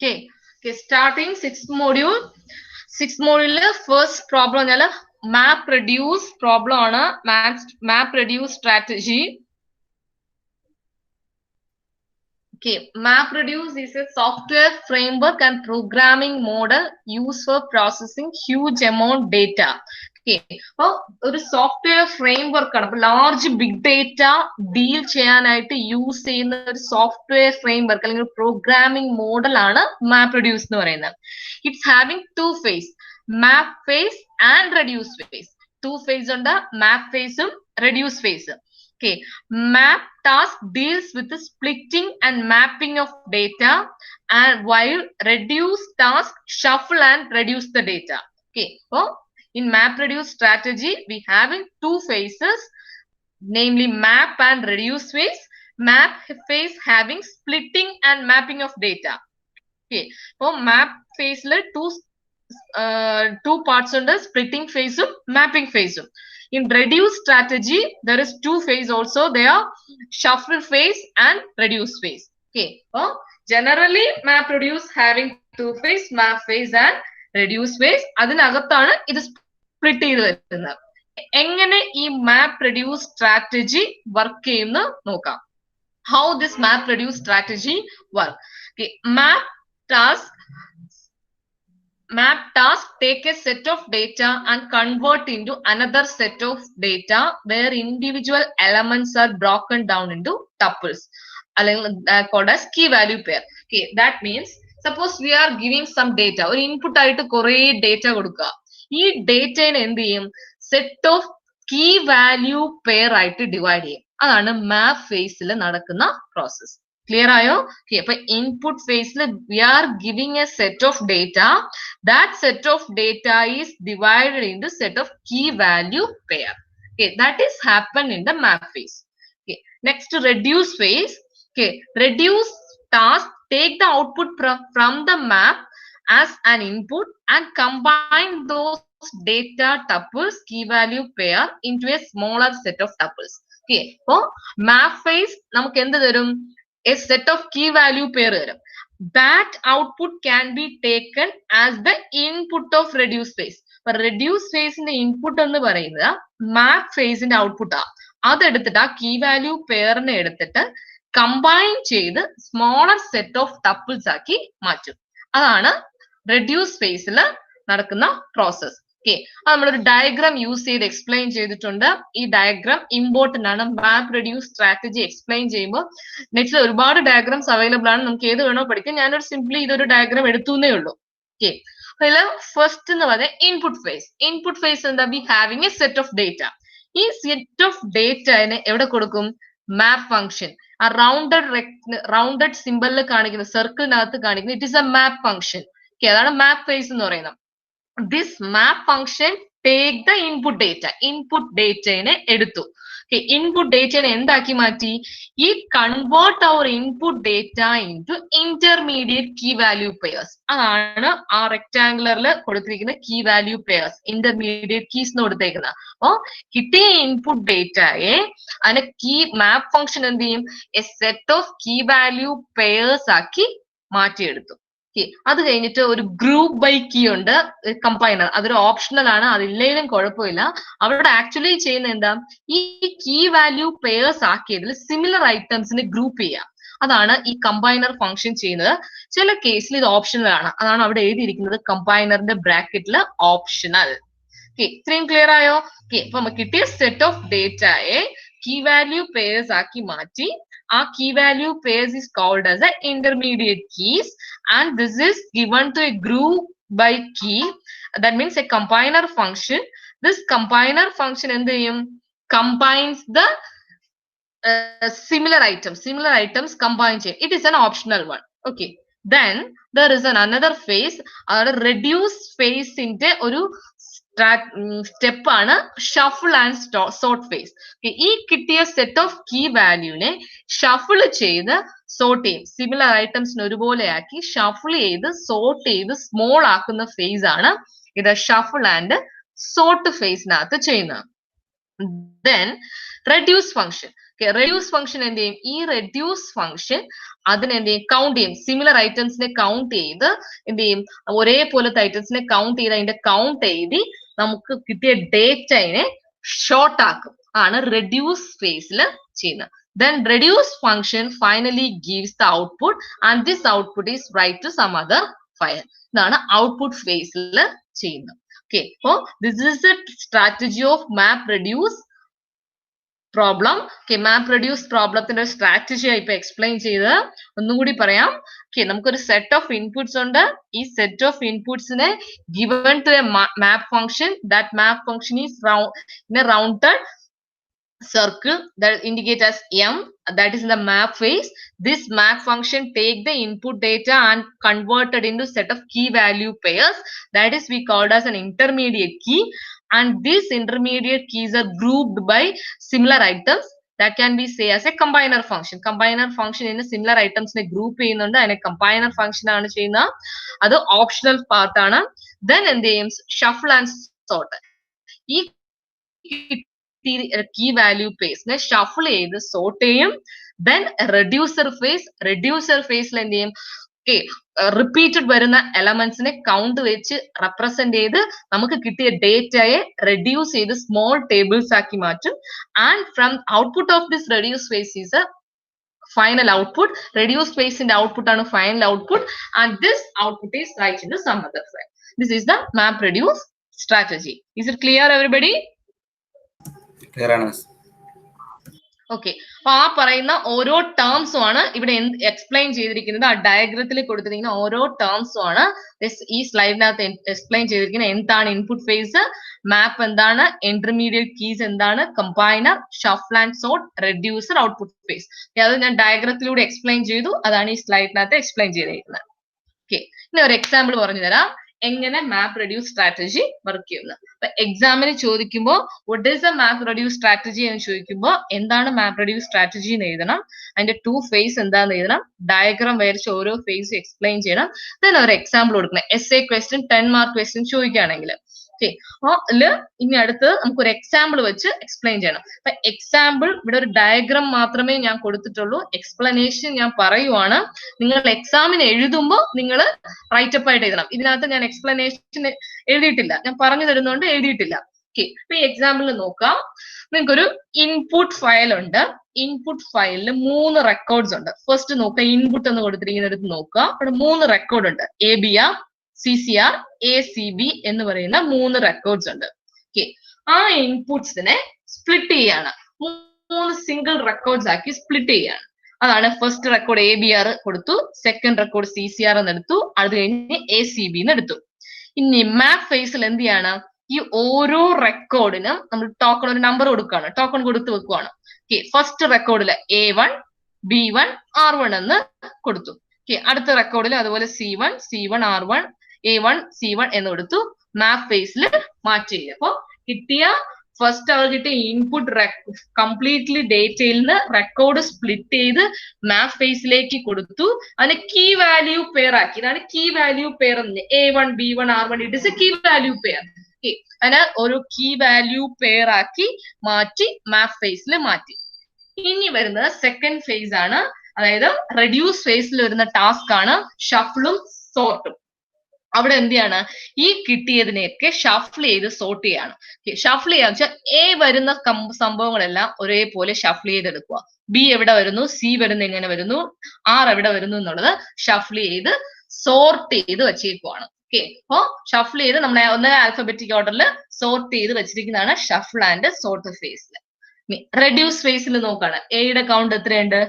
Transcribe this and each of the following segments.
Okay. Okay. Starting sixth module. Sixth module first problem map reduce problem on map reduce strategy. Okay, MapReduce is a software framework and programming model used for processing huge amount data. Okay, well, a software framework, large big data deal cheyanayittu use cheyyunna oru software framework allengi programming model aanu MapReduce nu parayunna. It's having two phase, map phase and reduce phase. Two phase unda map phase um reduce phase. Okay, map task deals with the splitting and mapping of data, and while reduce task shuffle and reduce the data. Okay, so in map reduce strategy we having two phases, namely map and reduce phase. Map phase having splitting and mapping of data. Okay, so map phase le two parts under splitting phase um mapping phase um. In reduce strategy there is two phase also there, shuffle phase and reduce phase. Okay, generally map reduce having two phase, map phase and reduce phase. അതിനകത്താണ് ഇത് split ചെയ്ത് വരുന്നത്. എങ്ങനെ ഈ map reduce strategy work ചെയ്യുന്നു നോക്കാം. How this map reduce strategy work? Okay, map task take a set of data and convert into another set of data where individual elements are broken down into tuples, called as key value pair. Okay, that means suppose we are giving some data, or input ആയിട്ട് കുറേ data കൊടുക്കുക. ഈ data എന്ത് ചെയ്യും, set of key value pair ആയിട്ട് divide ചെയ്യും. അതാണ് map phase ൽ നടക്കുന്ന process. Clear ayo? Okay, but input phase we are giving a set of data. That set of data is divided into set of key value pair. Okay, that is happen in the map phase. Okay, next reduce phase. Okay, reduce task take the output from the map as an input and combine those data tuples key value pair into a smaller set of tuples. Okay, so map phase നമുക്ക് എന്ത് തരും, a set of key value pair തരും. That output can be taken as the input of reduce phase. അപ്പൊ reduce phase ന്റെ input എന്ന് പറയുന്നത് map phase ന്റെ output ആ. അതെടുത്തിട്ട് ആ key value pair നെ എടുത്തിട്ട് combine ചെയ്ത് smaller set of tuples ആക്കി മാറ്റും. അതാണ് reduce phase ൽ നടക്കുന്ന process. Okay, നമ്മളൊരു ഡയഗ്രാം യൂസ് ചെയ്ത് എക്സ്പ്ലെയിൻ ചെയ്തിട്ടുണ്ട്. ഈ ഡയഗ്രാം ഇമ്പോർട്ടന്റ് ആണ്. മാപ്പ് റെഡ്യൂസ് സ്ട്രാറ്റജി എക്സ്പ്ലെയിൻ ചെയ്യുമ്പോൾ നെക്സ്റ്റ് ഒരുപാട് ഡയഗ്രാംസ് അവൈലബിൾ ആണ്, നമുക്ക് ഏത് വേണോ പഠിക്കാം. ഞാനൊരു സിംപ്ലി ഇതൊരു ഡയഗ്രാം എടുത്തുന്നേ ഉള്ളൂ. ഓക്കെ, അതില് ഫസ്റ്റ് എന്ന് പറഞ്ഞാൽ ഇൻപുട്ട് ഫേസ്. ഇൻപുട്ട് ഫേസ് എന്താ, V having A set of data. ഈ സെറ്റ് ഓഫ് ഡേറ്റനെ എവിടെ കൊടുക്കും, മാപ്പ് ഫംഗ്ഷൻ. ആ റൗണ്ടഡ് സിമ്പിളിൽ കാണിക്കുന്ന സർക്കിളിനകത്ത് കാണിക്കുന്ന it is A map function. Okay, അതാണ് മാപ്പ് ഫേസ് എന്ന് പറയുന്നത്. This map function take the input data. Input data നെ എടുത്തു. Okay, input data നെ എന്താക്കി മാറ്റി, ഈ convert our input data into intermediate key value pairs. അതാണ് ആ റെക്ടാങ്കുലറിൽ കൊടുത്തിരിക്കുന്ന key value pairs, intermediate keys എന്ന് കൊടുത്തേക്കുന്നത്. അപ്പോ കിട്ടിയ ഇൻപുട്ട് ഡേറ്റയെ അതിനെ കീ മാപ്പ് ഫംഗ്ഷൻ എന്ത് ചെയ്യും, a set of key value pairs ആക്കി മാറ്റിയെടുത്തു. അത് കഴിഞ്ഞിട്ട് ഒരു ഗ്രൂപ്പ് ബൈ കീ ഉണ്ട്, കമ്പൈനർ. അതൊരു ഓപ്ഷണൽ ആണ്, അതില്ലെങ്കിലും കുഴപ്പമില്ല. അവിടെ ആക്ച്വലി ചെയ്യുന്ന എന്താ, ഈ കീ വാല്യൂ പെയർസ് ആക്കിയതിൽ സിമിലർ ഐറ്റംസിനെ ഗ്രൂപ്പ് ചെയ്യുക. അതാണ് ഈ കമ്പൈനർ ഫംഗ്ഷൻ ചെയ്യുന്നത്. ചില കേസിൽ ഇത് ഓപ്ഷണൽ ആണ്, അതാണ് അവിടെ എഴുതിയിരിക്കുന്നത് കമ്പൈനറിന്റെ ബ്രാക്കറ്റിൽ ഓപ്ഷണൽ. ഇത്രയും ക്ലിയർ ആയോ? അപ്പൊ നമുക്ക് കിട്ടിയ സെറ്റ് ഓഫ് ഡേറ്റയെ കീ വാല്യൂ പെയർസ് ആക്കി മാറ്റി. Our key value pairs is called as the intermediate keys, and this is given to a group by key. That means a combiner function. This combiner function എന്ത് ചെയ്യും, combines the similar items combine ചെയ്യും. It is an optional one. Okay, then there is another phase. Reduce phase ന്റെ ഒരു step ആണ് shuffle and sort phase. ഈ കിട്ടിയ set of key വാല്യൂനെ shuffle ചെയ്ത് സോർട്ട് ചെയ്യും. സിമിലർ ഐറ്റംസിന് ഒരുപോലെ ആക്കി ഷഫിൾ ചെയ്ത് സോർട്ട് ചെയ്ത് സ്മോൾ ആക്കുന്ന ഫേസ് ആണ് ഇത് ഷഫിൾ ആൻഡ് സോർട്ട് ഫേസിനകത്ത് ചെയ്യുന്നത്. Then reduce function. Reduce function എന്ത് ചെയ്യും? ഈ റെഡ്യൂസ് ഫംഗ്ഷൻ അതിനെ എന്ത് ചെയ്യും? കൗണ്ട് ചെയ്യും. സിമിലർ ഐറ്റംസിനെ കൗണ്ട് ചെയ്ത് എന്ത് ചെയ്യും? ഒരേപോലത്തെ ഐറ്റംസിനെ കൗണ്ട് ചെയ്ത് അതിന്റെ കൗണ്ട് എഴുതി നമുക്ക് കിട്ടിയ ഡേറ്റയെ ഷോർട്ട് ആക്കും. ആണ് റെഡ്യൂസ് ഫേസിൽ ചെയ്യുന്നത്. Then reduce function finally gives the output and this output is write to some other file. ഇതാണ് ഔട്ട്പുട്ട് ഫേസിൽ ചെയ്യുന്നത്. Okay, so this is the strategy of map reduce problem. Okay, map reduce problemത്തിന്റെ strategy ഇപ്പൊ explain ചെയ്ത് ഒന്നുകൂടി പറയാം. Okay, നമുക്കൊരു set of inputs ഉണ്ട്. ഈ set of inputsനെ given to a map function. That map function is in a rounded circle that indicate as M, that is in the map phase. This map function take the input data and converted into set of key value pairs, that is we called as an intermediate key, and these intermediate keys are grouped by similar items that can be say as a combiner function. Combiner function in similar items ne group cheyyunnundu, adine combiner function aanu cheyyuna, adu optional part aanu. Then endu cheyum? Shuffle and sort. Ee key value pairs ne shuffle ചെയ്ത് sort ചെയ്യും. Then reducer phase ൽ എന്ത് ചെയ്യും? Okay, repeated വരുന്ന elements നെ count വെച്ച് represent ചെയ്ത് നമുക്ക് കിട്ടിയ ഡേറ്റയെ reduce ചെയ്ത് small tables ആക്കി മാറ്റും. And from output of this reduce phase is a final output. Reduce phase ന്റെ output ആണ് final output, and this output is write into some other file. This is the map reduce strategy. Is it clear everybody? Okay, അപ്പൊ ആ പറയുന്ന ഓരോ ടേംസും ആണ് ഇവിടെ explain ചെയ്തിരിക്കുന്നത്. ആ ഡയഗ്രത്തിൽ കൊടുത്തിരിക്കുന്ന ഓരോ ടേംസും ആണ് ഈ സ്ലൈഡിനകത്ത് എക്സ്പ്ലെയിൻ ചെയ്തിരിക്കുന്നത്. എന്താണ് ഇൻപുട്ട് ഫേസ്, മാപ്പ് എന്താണ്, ഇന്റർമീഡിയറ്റ് കീസ് എന്താണ്, combiner, shuffle and sort, reducer, output phase. അത് ഞാൻ ഡയഗ്രത്തിലൂടെ എക്സ്പ്ലെയിൻ ചെയ്തു. അതാണ് ഈ സ്ലൈഡിനകത്ത് എക്സ്പ്ലെയിൻ ചെയ്തിരിക്കുന്നത്. ഓക്കെ, ഇനി ഒരു എക്സാമ്പിൾ പറഞ്ഞു തരാം എങ്ങനെ മാപ്പ് റെഡ്യൂസ് സ്ട്രാറ്റജി വർക്ക് ചെയ്യുന്നത്. അപ്പൊ എക്സാമിന് ചോദിക്കുമ്പോൾ what is the map reduce strategy എന്ന് ചോദിക്കുമ്പോൾ എന്താണ് മാപ്പ് റെഡ്യൂസ് സ്ട്രാറ്റജി എന്ന് എഴുതണം. അതിന്റെ 2 phase എന്താന്ന് എഴുതണം. ഡയഗ്രാം വരച്ച് ഓരോ ഫേസ് എക്സ്പ്ലെയിൻ ചെയ്യണം. then ഒരു എക്സാമ്പിൾ കൊടുക്കണം. essay question 10 മാർക്ക് ക്വസ്റ്റ്യൻ ചോദിക്കുകയാണെങ്കിൽ ഓക്കെ, അതില് ഇനി അടുത്ത് നമുക്കൊരു എക്സാമ്പിൾ വെച്ച് എക്സ്പ്ലെയിൻ ചെയ്യണം. അപ്പൊ എക്സാമ്പിൾ ഇവിടെ ഒരു ഡയഗ്രാം മാത്രമേ ഞാൻ കൊടുത്തിട്ടുള്ളൂ. എക്സ്പ്ലനേഷൻ ഞാൻ പറയുവാണ്. നിങ്ങൾ എക്സാമിന് എഴുതുമ്പോൾ നിങ്ങൾ റൈറ്റപ്പ് ആയിട്ട് എഴുതണം. ഇതിനകത്ത് ഞാൻ എക്സ്പ്ലനേഷൻ എഴുതിയിട്ടില്ല, ഞാൻ പറഞ്ഞു തരുന്നതുകൊണ്ട് എഴുതിയിട്ടില്ല. ഓക്കെ, അപ്പൊ ഈ എക്സാമ്പിൾ നോക്കാം. നിങ്ങൾക്കൊരു ഇൻപുട്ട് ഫയൽ ഉണ്ട്. ഇൻപുട്ട് ഫയലിൽ 3 റെക്കോർഡ്സ് ഉണ്ട്. ഫസ്റ്റ് നോക്കുക, ഇൻപുട്ട് എന്ന് കൊടുത്തിരിക്കുന്നിടത്ത് നോക്കുക. അവിടെ 3 റെക്കോർഡ് ഉണ്ട്. ABR, CCR, ACB എന്ന് പറയുന്ന 3 റെക്കോർഡ്സ് ഉണ്ട്. ഓക്കെ, ആ ഇൻപുട്സിനെ സ്പ്ലിറ്റ് ചെയ്യാണ്. 3 സിംഗിൾ റെക്കോർഡ്സ് ആക്കി സ്പ്ലിറ്റ് ചെയ്യാണ്. അതാണ് ഫസ്റ്റ് റെക്കോർഡ് ABR കൊടുത്തു, സെക്കൻഡ് റെക്കോർഡ് CCR എന്ന് എടുത്തു, അത് കഴിഞ്ഞ് ACB എന്ന് എടുത്തു. ഇനി മാപ്പ് ഫേസിൽ എന്ത് ചെയ്യാണ്? ഈ ഓരോ റെക്കോർഡിനും നമ്മൾ ടോക്കൺ ഒരു നമ്പർ കൊടുക്കുകയാണ്, ടോക്കൺ കൊടുത്ത് വെക്കുവാണ്. Okay, first റെക്കോർഡിൽ A1, B1, R1 എന്ന് കൊടുത്തു. ഓക്കെ, അടുത്ത റെക്കോർഡിൽ അതുപോലെ C1, R1, A1, C1 എന്ന് കൊടുത്തു. മാപ്പ് ഫേസിൽ മാറ്റി ചെയ്തു. അപ്പൊ കിട്ടിയ ഫസ്റ്റ് അവർ കിട്ടിയ ഇൻപുട്ട് കംപ്ലീറ്റ്ലി ഡേറ്റയിൽ നിന്ന് റെക്കോർഡ് സ്പ്ലിറ്റ് ചെയ്ത് മാപ്പ് ഫേസിലേക്ക് കൊടുത്തു. അതിന് കീ വാല്യൂ പെയർ ആക്കി. ഇതാണ് കീ വാല്യൂ പെയർ എന്ന്. A1, B1, R1 it is a key value pair. Okay, അതിന് ഒരു കീ വാല്യൂ പെയർ ആക്കി മാറ്റി മാപ്പ് ഫേസിൽ മാറ്റി. ഇനി വരുന്നത് സെക്കൻഡ് ഫേസ് ആണ്. അതായത് റെഡ്യൂസ് ഫേസിൽ വരുന്ന ടാസ്ക് ആണ് ഷഫിളും സോർട്ടും. അവിടെ എന്ത് ചെയ്യാണ്? ഈ കിട്ടിയതിനെയൊക്കെ ഷഫിൾ ചെയ്ത് സോർട്ട് ചെയ്യാണ്. ഷഫിൾ ചെയ്യാന്ന് വെച്ചാൽ A വരുന്ന സംഭവങ്ങളെല്ലാം ഒരേപോലെ ഷഫിൾ ചെയ്തെടുക്കുക. B എവിടെ വരുന്നു, C വരുന്നു, എങ്ങനെ വരുന്നു, R എവിടെ വരുന്നു എന്നുള്ളത് ഷഫിൾ ചെയ്ത് സോർട്ട് ചെയ്ത് വെച്ചേക്കുവാണ്. ഓക്കെ, അപ്പോ ഷഫിൾ ചെയ്ത് നമ്മളെ ഒന്നര ആൽഫബറ്റിക് ഓർഡറിൽ സോർട്ട് ചെയ്ത് വെച്ചിരിക്കുന്നതാണ് ഷഫിൾ ആൻഡ് സോർട്ട് ഫേസിൽ. റെഡ്യൂസ് ഫേസിൽ നോക്കാണ്. എയുടെ കൗണ്ട് എത്രയുണ്ട്?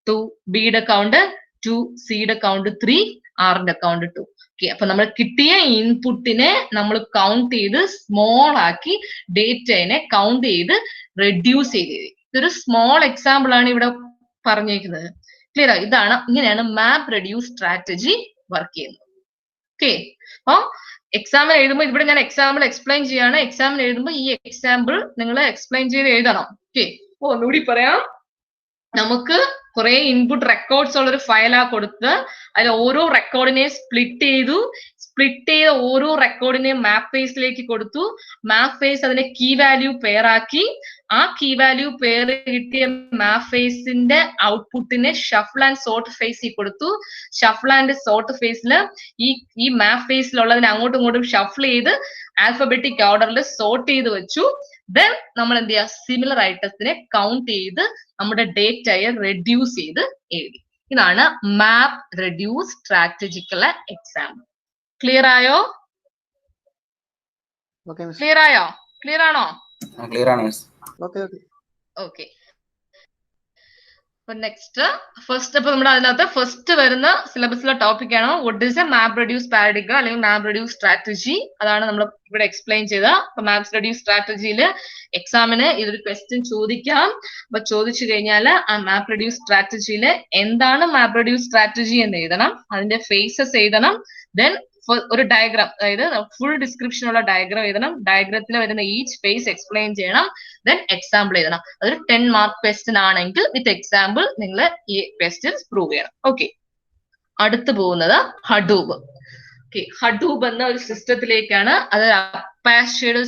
2, ബിയുടെ കൗണ്ട് 2, സിയുടെ കൗണ്ട് 3, ആറിന്റെ കൗണ്ട് 2. ഓക്കെ, അപ്പൊ നമ്മൾ കിട്ടിയ ഇൻപുട്ടിനെ നമ്മൾ കൗണ്ട് ചെയ്ത് സ്മോൾ ആക്കി ഡേറ്റനെ കൗണ്ട് ചെയ്ത് റെഡ്യൂസ് ചെയ്ത്. ഇതൊരു സ്മോൾ എക്സാമ്പിൾ ആണ് ഇവിടെ പറഞ്ഞേക്കുന്നത്. ക്ലിയർ? ഇതാണ്, ഇങ്ങനെയാണ് മാപ്പ് റെഡ്യൂസ് സ്ട്രാറ്റജി വർക്ക് ചെയ്യുന്നത്. ഓക്കെ, അപ്പൊ എക്സാമിന് എഴുതുമ്പോൾ ഇവിടെ ഞാൻ എക്സാമ്പിൾ എക്സ്പ്ലെയിൻ ചെയ്യാണ്. എക്സാമിന് എഴുതുമ്പോൾ ഈ എക്സാമ്പിൾ നിങ്ങൾ എക്സ്പ്ലെയിൻ ചെയ്ത് എഴുതണം. ഓക്കെ, ഒന്നുകൂടി പറയാം. നമുക്ക് കുറെ ഇൻപുട്ട് റെക്കോർഡ്സ് ഉള്ള ഒരു ഫയലാ കൊടുത്ത് അതിൽ ഓരോ റെക്കോർഡിനെ സ്പ്ലിറ്റ് ചെയ്തു. സ്പ്ലിറ്റ് ചെയ്ത ഓരോ റെക്കോർഡിനെയും മാപ്പ് ഫേസിലേക്ക് കൊടുത്തു. മാപ്പ് ഫേസ് അതിനെ കീ വാല്യൂ പെയർ ആക്കി. ആ കീ വാല്യൂ പെയർ കിട്ടിയ മാപ്പ് ഫേസിന്റെ ഔട്ട്പുട്ടിനെ ഷഫിൾ ആൻഡ് സോർട്ട് ഫേസിൽ കൊടുത്തു. ഷഫിൾ ആൻഡ് സോർട്ട് ഫേസിൽ ഈ മാപ്പ് ഫേസിലുള്ളതിനെ അങ്ങോട്ടും ഇങ്ങോട്ടും ഷഫിൾ ചെയ്ത് ആൽഫബറ്റിക് ഓർഡറിൽ സോർട്ട് ചെയ്ത് വെച്ചു. ദെൻ നമ്മൾ എന്ത് ചെയ്യുക, സിമിലർ ഐറ്റത്തിനെ കൗണ്ട് ചെയ്ത് നമ്മുടെ ഡേറ്റയെ റെഡ്യൂസ് ചെയ്ത് എഴുതി. ഇതാണ് മാപ്പ് റെഡ്യൂസ് സ്ട്രാറ്റജിക്കുള്ള എക്സാമ്പിൾ. ക്ലിയർ ആയോ? ക്ലിയർ ആയോ? ക്ലിയർ ആണോ? ക്ലിയർ ആണ്. ഓക്കെ. അപ്പൊ നെക്സ്റ്റ് ഫസ്റ്റ്, അപ്പൊ നമ്മുടെ അതിനകത്ത് ഫസ്റ്റ് വരുന്ന സിലബസിലെ ടോപ്പിക് ആണ് what is a map reduce paradigm അല്ലെങ്കിൽ മാപ്പ് റെഡ്യൂസ് സ്ട്രാറ്റജി. അതാണ് നമ്മൾ ഇവിടെ എക്സ്പ്ലെയിൻ ചെയ്തത്. അപ്പൊ മാപ്പ് റെഡ്യൂസ് സ്ട്രാറ്റജിയിൽ എക്സാമിന് ഇതൊരു ക്വസ്റ്റ്യൻ ചോദിക്കാം. അപ്പൊ ചോദിച്ചു കഴിഞ്ഞാൽ ആ മാപ്പ് റെഡ്യൂസ് സ്ട്രാറ്റജിയിൽ എന്താണ് മാപ്പ് റെഡ്യൂസ് സ്ട്രാറ്റജി എന്ന് എഴുതണം, അതിന്റെ ഫേസസ് എഴുതണം. ദെൻ ഒരു ഡയഗ്രാം, അതായത് ഫുൾ ഡിസ്ക്രിപ്ഷൻ ഉള്ള ഡയഗ്രാം എഴുതണം. ഡയഗ്രത്തിൽ വരുന്ന ഈച്ച് ഫേസ് എക്സ്പ്ലെയിൻ ചെയ്യണം. ദെൻ എക്സാമ്പിൾ എഴുതണം. അതൊരു 10 മാർക്ക് ക്വസ്റ്റ്യൻ ആണെങ്കിൽ വിത്ത് എക്സാമ്പിൾ നിങ്ങൾ ഈ ക്വസ്റ്റ്യൻസ് പ്രൂവ് ചെയ്യണം. ഓക്കെ, അടുത്ത് പോകുന്നത് ഹഡൂബ്. ഓക്കെ, ഹഡൂബ് എന്ന ഒരു സിസ്റ്റത്തിലേക്കാണ്. അത് അപ്പാച്ചെയുടെ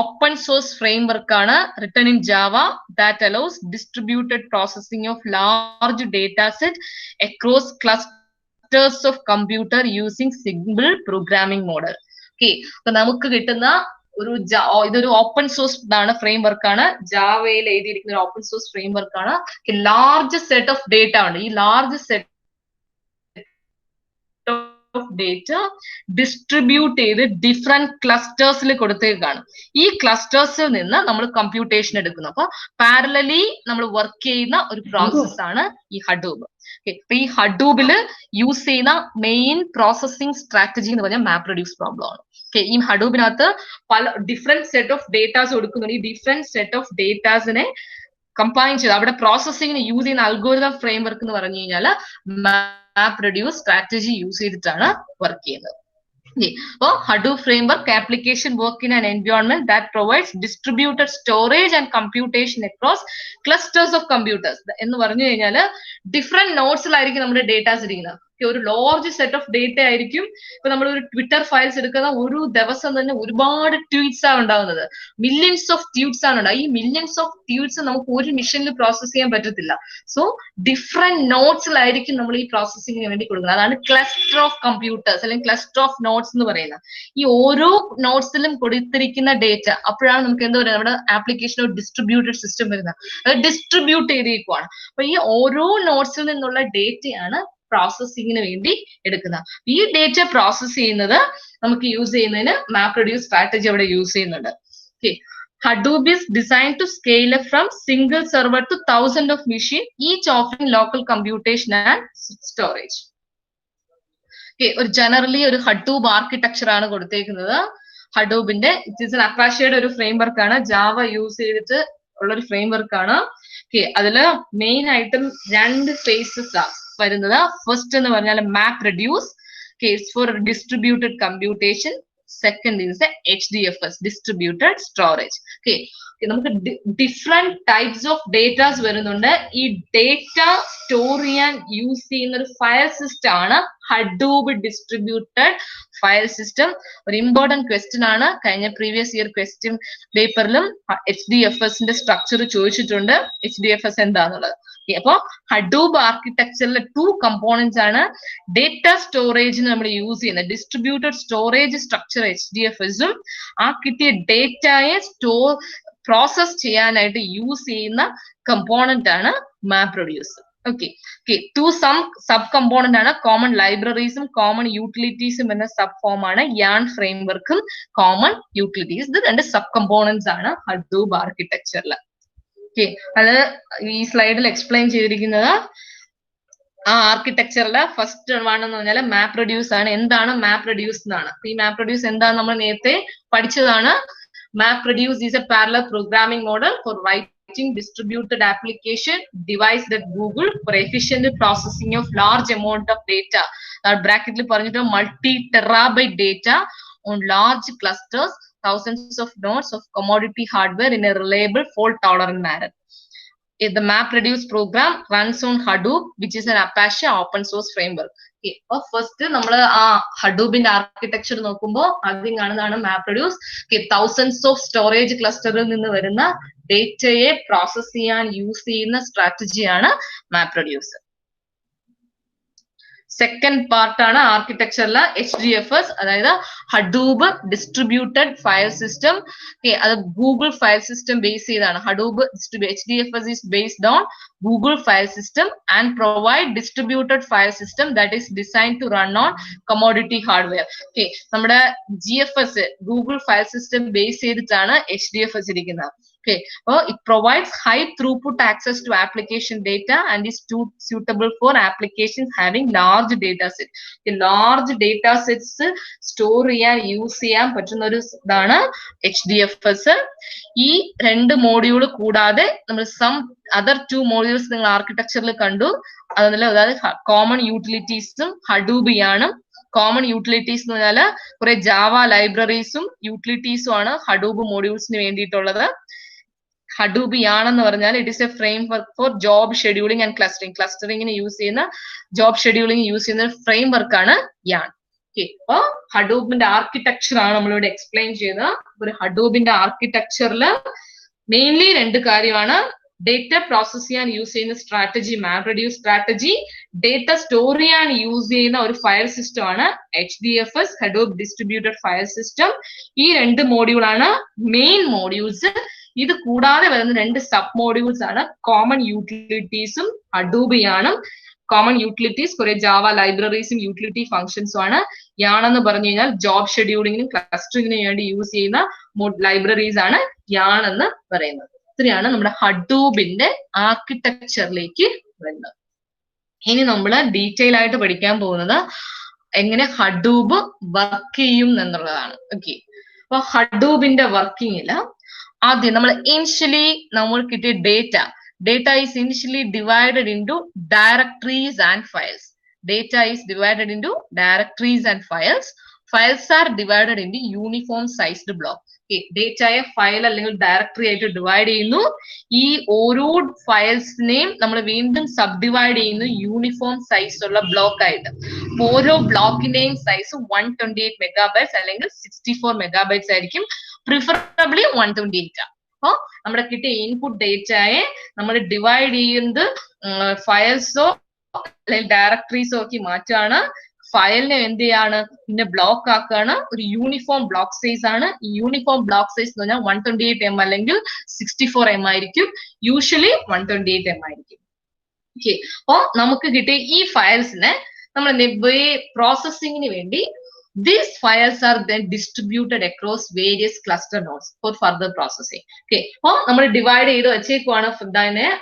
ഓപ്പൺ സോഴ്സ് ഫ്രെയിംവർക്ക് ആണ്, written in Java, that allows distributed processing of large data set across cluster of computer using simple programming model. Okay, അപ്പൊ നമുക്ക് കിട്ടുന്ന ഒരു ഇതൊരു ഓപ്പൺ സോഴ്സ് ഫ്രെയിംവർക്ക് ആണ്. ജാവയിൽ എഴുതിയിരിക്കുന്ന ഒരു ഓപ്പൺ സോഴ്സ് ഫ്രെയിംവർക്ക് ആണ്. ലാർജ് സെറ്റ് ഓഫ് ഡേറ്റ ഉണ്ട്. ഈ large set of data distribute ചെയ്ത് ഡിഫറെന്റ് ക്ലസ്റ്റേഴ്സിൽ കൊടുത്തേക്കാണ്. ഈ ക്ലസ്റ്റേഴ്സിൽ നിന്ന് നമ്മൾ കമ്പ്യൂട്ടേഷൻ എടുക്കുന്നു. അപ്പൊ പാരലലി നമ്മൾ വർക്ക് ചെയ്യുന്ന ഒരു പ്രോസസ് ആണ് ഈ ഹഡൂബ്. അപ്പൊ ഈ ഹഡൂബില് യൂസ് ചെയ്യുന്ന മെയിൻ പ്രോസസിംഗ് സ്ട്രാറ്റജി എന്ന് പറഞ്ഞാൽ മാപ്പ് റെഡ്യൂസ് പ്രോബ്ലം ആണ്. ഈ ഹഡൂബിനകത്ത് പല ഡിഫറെന്റ് സെറ്റ് ഓഫ് ഡേറ്റാസ് കൊടുക്കുന്നുണ്ട്. ഈ ഡിഫറെന്റ് സെറ്റ് ഓഫ് ഡേറ്റാസിനെ കമ്പൈൻ ചെയ്ത് അവിടെ പ്രോസസിംഗിന് യൂസ് ചെയ്യുന്ന അൽഗോരിതം ഫ്രെയിംവർക്ക് എന്ന് പറഞ്ഞു കഴിഞ്ഞാൽ മാപ്പ് റെഡ്യൂസ് സ്ട്രാറ്റജി യൂസ് ചെയ്തിട്ടാണ് വർക്ക് ചെയ്യുന്നത്. അപ്പോ Hadoop framework application work in an environment that provides distributed storage and computation across clusters of computers. എന്ന് പറഞ്ഞു കഴിഞ്ഞാൽ ഡിഫറെന്റ് നോട്ട്സിലായിരിക്കും നമ്മുടെ ഡേറ്റാസ് ഇരിക്കുന്നത്. ഒരു ലാർജ് സെറ്റ് ഓഫ് ഡേറ്റ ആയിരിക്കും. ഇപ്പൊ നമ്മൾ ഒരു ട്വിറ്റർ ഫയൽസ് എടുക്കുന്ന ഒരു ദിവസം തന്നെ ഒരുപാട് ട്വീറ്റ്സ് ആണ് ഉണ്ടാകുന്നത്. മില്യൺസ് ഓഫ് ട്വീറ്റ്സ് ആണ് ഉണ്ടാകുക. ഈ മില്യൺസ് ഓഫ് ട്വീറ്റ്സ് നമുക്ക് ഒരു മിഷനിൽ പ്രോസസ് ചെയ്യാൻ പറ്റത്തില്ല. സോ ഡിഫറെന്റ് നോട്ട്സിലായിരിക്കും നമ്മൾ ഈ പ്രോസസ്സിങ്ങിന് വേണ്ടി കൊടുക്കുന്നത്. അതാണ് ക്ലസ്റ്റർ ഓഫ് കമ്പ്യൂട്ടേഴ്സ് അല്ലെങ്കിൽ ക്ലസ്റ്റർ ഓഫ് നോട്ട്സ് എന്ന് പറയുന്നത്. ഈ ഓരോ നോട്ട്സിലും കൊടുത്തിരിക്കുന്ന ഡേറ്റ, അപ്പോഴാണ് നമുക്ക് എന്താ പറയുക, നമ്മുടെ ആപ്ലിക്കേഷൻ ഒരു ഡിസ്ട്രിബ്യൂട്ടഡ് സിസ്റ്റം വരുന്നത്. അത് ഡിസ്ട്രിബ്യൂട്ട് ചെയ്തേക്കുവാണ്. അപ്പൊ ഈ ഓരോ നോട്ട്സിൽ നിന്നുള്ള ഡേറ്റയാണ് പ്രോസസ്സിങ്ങിന് വേണ്ടി എടുക്കുന്നത്. ഈ ഡേറ്റ പ്രോസസ് ചെയ്യുന്നത് നമുക്ക് യൂസ് ചെയ്യുന്നതിന് മാപ്പ് റെഡ്യൂസ് സ്ട്രാറ്റജി അവിടെ യൂസ് ചെയ്യുന്നുണ്ട്. Okay, Hadoop is designed to scale up from single server to thousands of machines, each offering local computation and storage. Okay, ഒരു ജനറലി ഒരു Hadoop ആർക്കിടെക്ചർ ആണ് കൊടുത്തേക്കുന്നത്. ഹഡൂബിന്റെ it is അപ്പാച്ചെയുടെ ഒരു framework ആണ്. Java use ചെയ്തിട്ട് ഉള്ള ഒരു ഫ്രെയിംവർക്ക് ആണ്. ഓക്കെ, അതില് മെയിൻ ആയിട്ടും 2 ഫേസസ് ആണ് വരുന്നത്. ഫസ്റ്റ് എന്ന് പറഞ്ഞാൽ map reduce case for distributed computation. Second is HDFS distributed storage. Okay, നമുക്ക് ഡിഫറെന്റ് ടൈപ്സ് ഓഫ് ഡേറ്റാസ് വരുന്നുണ്ട്. ഈ ഡേറ്റ സ്റ്റോർ ചെയ്യാൻ യൂസ് ചെയ്യുന്ന ഒരു ഫയൽ സിസ്റ്റം ആണ് ഹഡൂബ് ഡിസ്ട്രിബ്യൂട്ടഡ് ഫയൽ സിസ്റ്റം. ഒരു ഇമ്പോർട്ടന്റ് ക്വസ്റ്റ്യൻ ആണ്. കഴിഞ്ഞ പ്രീവിയസ് ഇയർ ക്വസ്റ്റ്യൻ പേപ്പറിലും HDFSന്റെ സ്ട്രക്ചർ ചോദിച്ചിട്ടുണ്ട്. HDFS എന്താന്നുള്ളത്. അപ്പൊ ഹഡൂബ് ആർക്കിടെക്ചറിലെ 2 കമ്പോണൻസ് ആണ് ഡേറ്റ സ്റ്റോറേജിന് നമ്മൾ യൂസ് ചെയ്യുന്നത്. ഡിസ്ട്രിബ്യൂട്ടഡ് സ്റ്റോറേജ് സ്ട്രക്ചർ HDFSഉം ആ കിട്ടിയ ഡേറ്റയെ പ്രോസസ് ചെയ്യാനായിട്ട് യൂസ് ചെയ്യുന്ന കമ്പോണന്റ് ആണ് map reduce. Okay, 2 sub component ആണ്. കോമൺ ലൈബ്രറീസും കോമൺ യൂട്ടിലിറ്റീസും എന്ന സബ് ഫോം ആണ്. യാൺ ഫ്രെയിംവർക്കും കോമൺ യൂട്ടിലിറ്റീസ്. ഇത് 2 സബ് കമ്പോണൻസ് ആണ് ഹഡൂബ് ആർക്കിടെക്ചറിൽ. ഓക്കെ, അത് ഈ സ്ലൈഡിൽ എക്സ്പ്ലെയിൻ ചെയ്തിരിക്കുന്നത് ആ ആർക്കിടെക്ചറിലെ ഫസ്റ്റ് വൺ എന്ന് പറഞ്ഞാൽ മാപ്പ് റെഡ്യൂസ് ആണ്. എന്താണ് മാപ്പ് റെഡ്യൂസ് എന്നാണ്. ഈ മാപ്പ് റെഡ്യൂസ് എന്താണ് നമ്മൾ നേരത്തെ പഠിച്ചതാണ്. Map reduce is a parallel programming model for writing distributed application device that Google for efficient processing of large amount of data. ബ്രാക്കറ്റിൽ പറഞ്ഞിട്ട് multi terabyte data on large clusters, thousands of nodes of commodity hardware in a reliable fault tolerant manner. The MapReduce program runs on Hadoop, which is an Apache open source framework. Okay. First, നമ്മൾ ഹഡൂബിന്റെ architecture നോക്കുമ്പോൾ ആദ്യം കാണുന്നതാണ് MapReduce. Okay. Thousands of storage ക്ലസ്റ്ററിൽ നിന്ന് വരുന്ന ഡേറ്റയെ process ചെയ്യാൻ use ചെയ്യുന്ന സ്ട്രാറ്റജിയാണ് MapReduce. Second പാർട്ടാണ് ആർക്കിടെക്ചറിൽ HDFS, അതായത് ഹഡൂബ് ഡിസ്ട്രിബ്യൂട്ടഡ് ഫയൽ സിസ്റ്റം. അത് ഗൂഗിൾ ഫയൽ സിസ്റ്റം ബേസ് ചെയ്താണ്. ഹഡൂബ് HDFS is based on Google file system and provide distributed file system that is designed to run on commodity hardware. Okay, നമ്മുടെ GFS Google file system base ചെയ്തിട്ടാണ് HDFS ഇരിക്കുന്നത്. Okay, it provides high throughput access to application data and is suitable for applications having large data sets. Large data sets store ചെയ്യാൻ use ചെയ്യാൻ പറ്റുന്ന ഒരു ഇതാണ് HDFS. ഈ രണ്ട് മോഡ്യൂൾ കൂടാതെ നമ്മൾ സം other 2 modules നിങ്ങൾ ആർക്കിടെക്ചറിൽ കണ്ടു. അതായത് കോമൺ യൂട്ടിലിറ്റീസും ഹഡൂബിയാണ്. കോമൺ യൂട്ടിലിറ്റീസ് എന്ന് പറഞ്ഞാൽ കുറെ ജാവ ലൈബ്രറീസും യൂട്ടിലിറ്റീസും ആണ് ഹഡൂബ് മോഡ്യൂൾസിന് വേണ്ടിയിട്ടുള്ളത്. ഹഡൂബിയാണെന്ന് പറഞ്ഞാൽ it is a framework for job scheduling and clustering. ക്ലസ്റ്ററിംഗിന് യൂസ് ചെയ്യുന്ന ജോബ് ഷെഡ്യൂളിംഗ് യൂസ് ചെയ്യുന്ന ഫ്രെയിം വർക്കാണ് യാൺ. ഓക്കെ, അപ്പൊ ഹഡൂബിന്റെ ആർക്കിടെക്ചർ ആണ് നമ്മളിവിടെ എക്സ്പ്ലെയിൻ ചെയ്തത്. ഒരു ഹഡൂബിന്റെ ആർക്കിടെക്ചറിൽ മെയിൻലി 2 കാര്യമാണ്. ഡേറ്റ പ്രോസസ് ചെയ്യാൻ യൂസ് ചെയ്യുന്ന strategy MapReduce strategy, data store ചെയ്യാൻ യൂസ് ചെയ്യുന്ന ഒരു ഫയൽ സിസ്റ്റം ആണ് HDFS, ഹഡൂബ് ഡിസ്ട്രിബ്യൂട്ടഡ് ഫയൽ സിസ്റ്റം. ഈ 2 മോഡ്യൂളാണ് മെയിൻ മോഡ്യൂൾസ്. ഇത് കൂടാതെ വരുന്ന 2 സബ് മോഡ്യൂൾസ് ആണ് കോമൺ യൂട്ടിലിറ്റീസും ഹഡൂബിയാണ്. കോമൺ യൂട്ടിലിറ്റീസ് കുറെ ജാവ ലൈബ്രറീസും യൂട്ടിലിറ്റി ഫംഗ്ഷൻസും ആണ്. യാണെന്ന് പറഞ്ഞു കഴിഞ്ഞാൽ ജോബ് ഷെഡ്യൂളിങ്ങിനും ക്ലസ്റ്ററിങ്ങിനും വേണ്ടി യൂസ് ചെയ്യുന്ന ലൈബ്രറീസ് ആണ് യാണെന്ന് പറയുന്നത്. ഇത്രയാണ് നമ്മുടെ ഹഡൂബിന്റെ ആർക്കിടെക്ചറിലേക്ക് വരുന്നത്. ഇനി നമ്മൾ ഡീറ്റെയിൽ ആയിട്ട് പഠിക്കാൻ പോകുന്നത് എങ്ങനെ ഹഡൂബ് വർക്ക് ചെയ്യും എന്നുള്ളതാണ്. ഓക്കെ, അപ്പൊ ഹഡൂബിന്റെ വർക്കിങ്ങില് ആദ്യം നമ്മൾ ഇനിഷ്യലി നമ്മൾ കിട്ടിയ data is initially divided into directories and files. Data is divided into directories and files. Files are divided into uniform sized block. ഡേറ്റയെ ഫയൽ അല്ലെങ്കിൽ ഡയറക്ടറി ആയിട്ട് ഡിവൈഡ് ചെയ്യുന്നു. ഈ ഓരോ ഫയൽസിനെയും നമ്മൾ വീണ്ടും സബ് ഡിവൈഡ് ചെയ്യുന്നു യൂണിഫോം സൈസ് ഉള്ള ബ്ലോക്ക് ആയിട്ട്. ഓരോ ബ്ലോക്കിന്റെയും സൈസ് 128 മെഗാബൈറ്റ്സ് അല്ലെങ്കിൽ 64 മെഗാബൈറ്റ്സ് ആയിരിക്കും. പ്രിഫറബിളി 128. അപ്പൊ നമ്മുടെ കിട്ടിയ ഇൻപുട്ട് ഡേറ്റയെ നമ്മൾ ഡിവൈഡ് ചെയ്യുന്നത് ഫയൽസോ അല്ലെങ്കിൽ ഡയറക്ടറീസോ ആക്കി മാറ്റാണ്. ഫയലിനെ എന്ത് ചെയ്യാണ്, പിന്നെ ബ്ലോക്ക് ആക്കുകയാണ്. ഒരു യൂണിഫോം ബ്ലോക്ക് സൈസ് ആണ്. ഈ യൂണിഫോം ബ്ലോക്ക് സൈസ് എന്ന് പറഞ്ഞാൽ 128 M അല്ലെങ്കിൽ 64 M ആയിരിക്കും. യൂഷ്വലി 128 M ആയിരിക്കും. ഓക്കെ, അപ്പൊ നമുക്ക് കിട്ടിയ ഈ ഫയൽസിനെ നമ്മൾ പ്രോസസ്സിങ്ങിന് വേണ്ടി these files are then distributed across various cluster nodes for further processing. Okay, അപ്പൊ നമ്മൾ ഡിവൈഡ് ചെയ്ത് വെച്ചേക്കുവാണ്.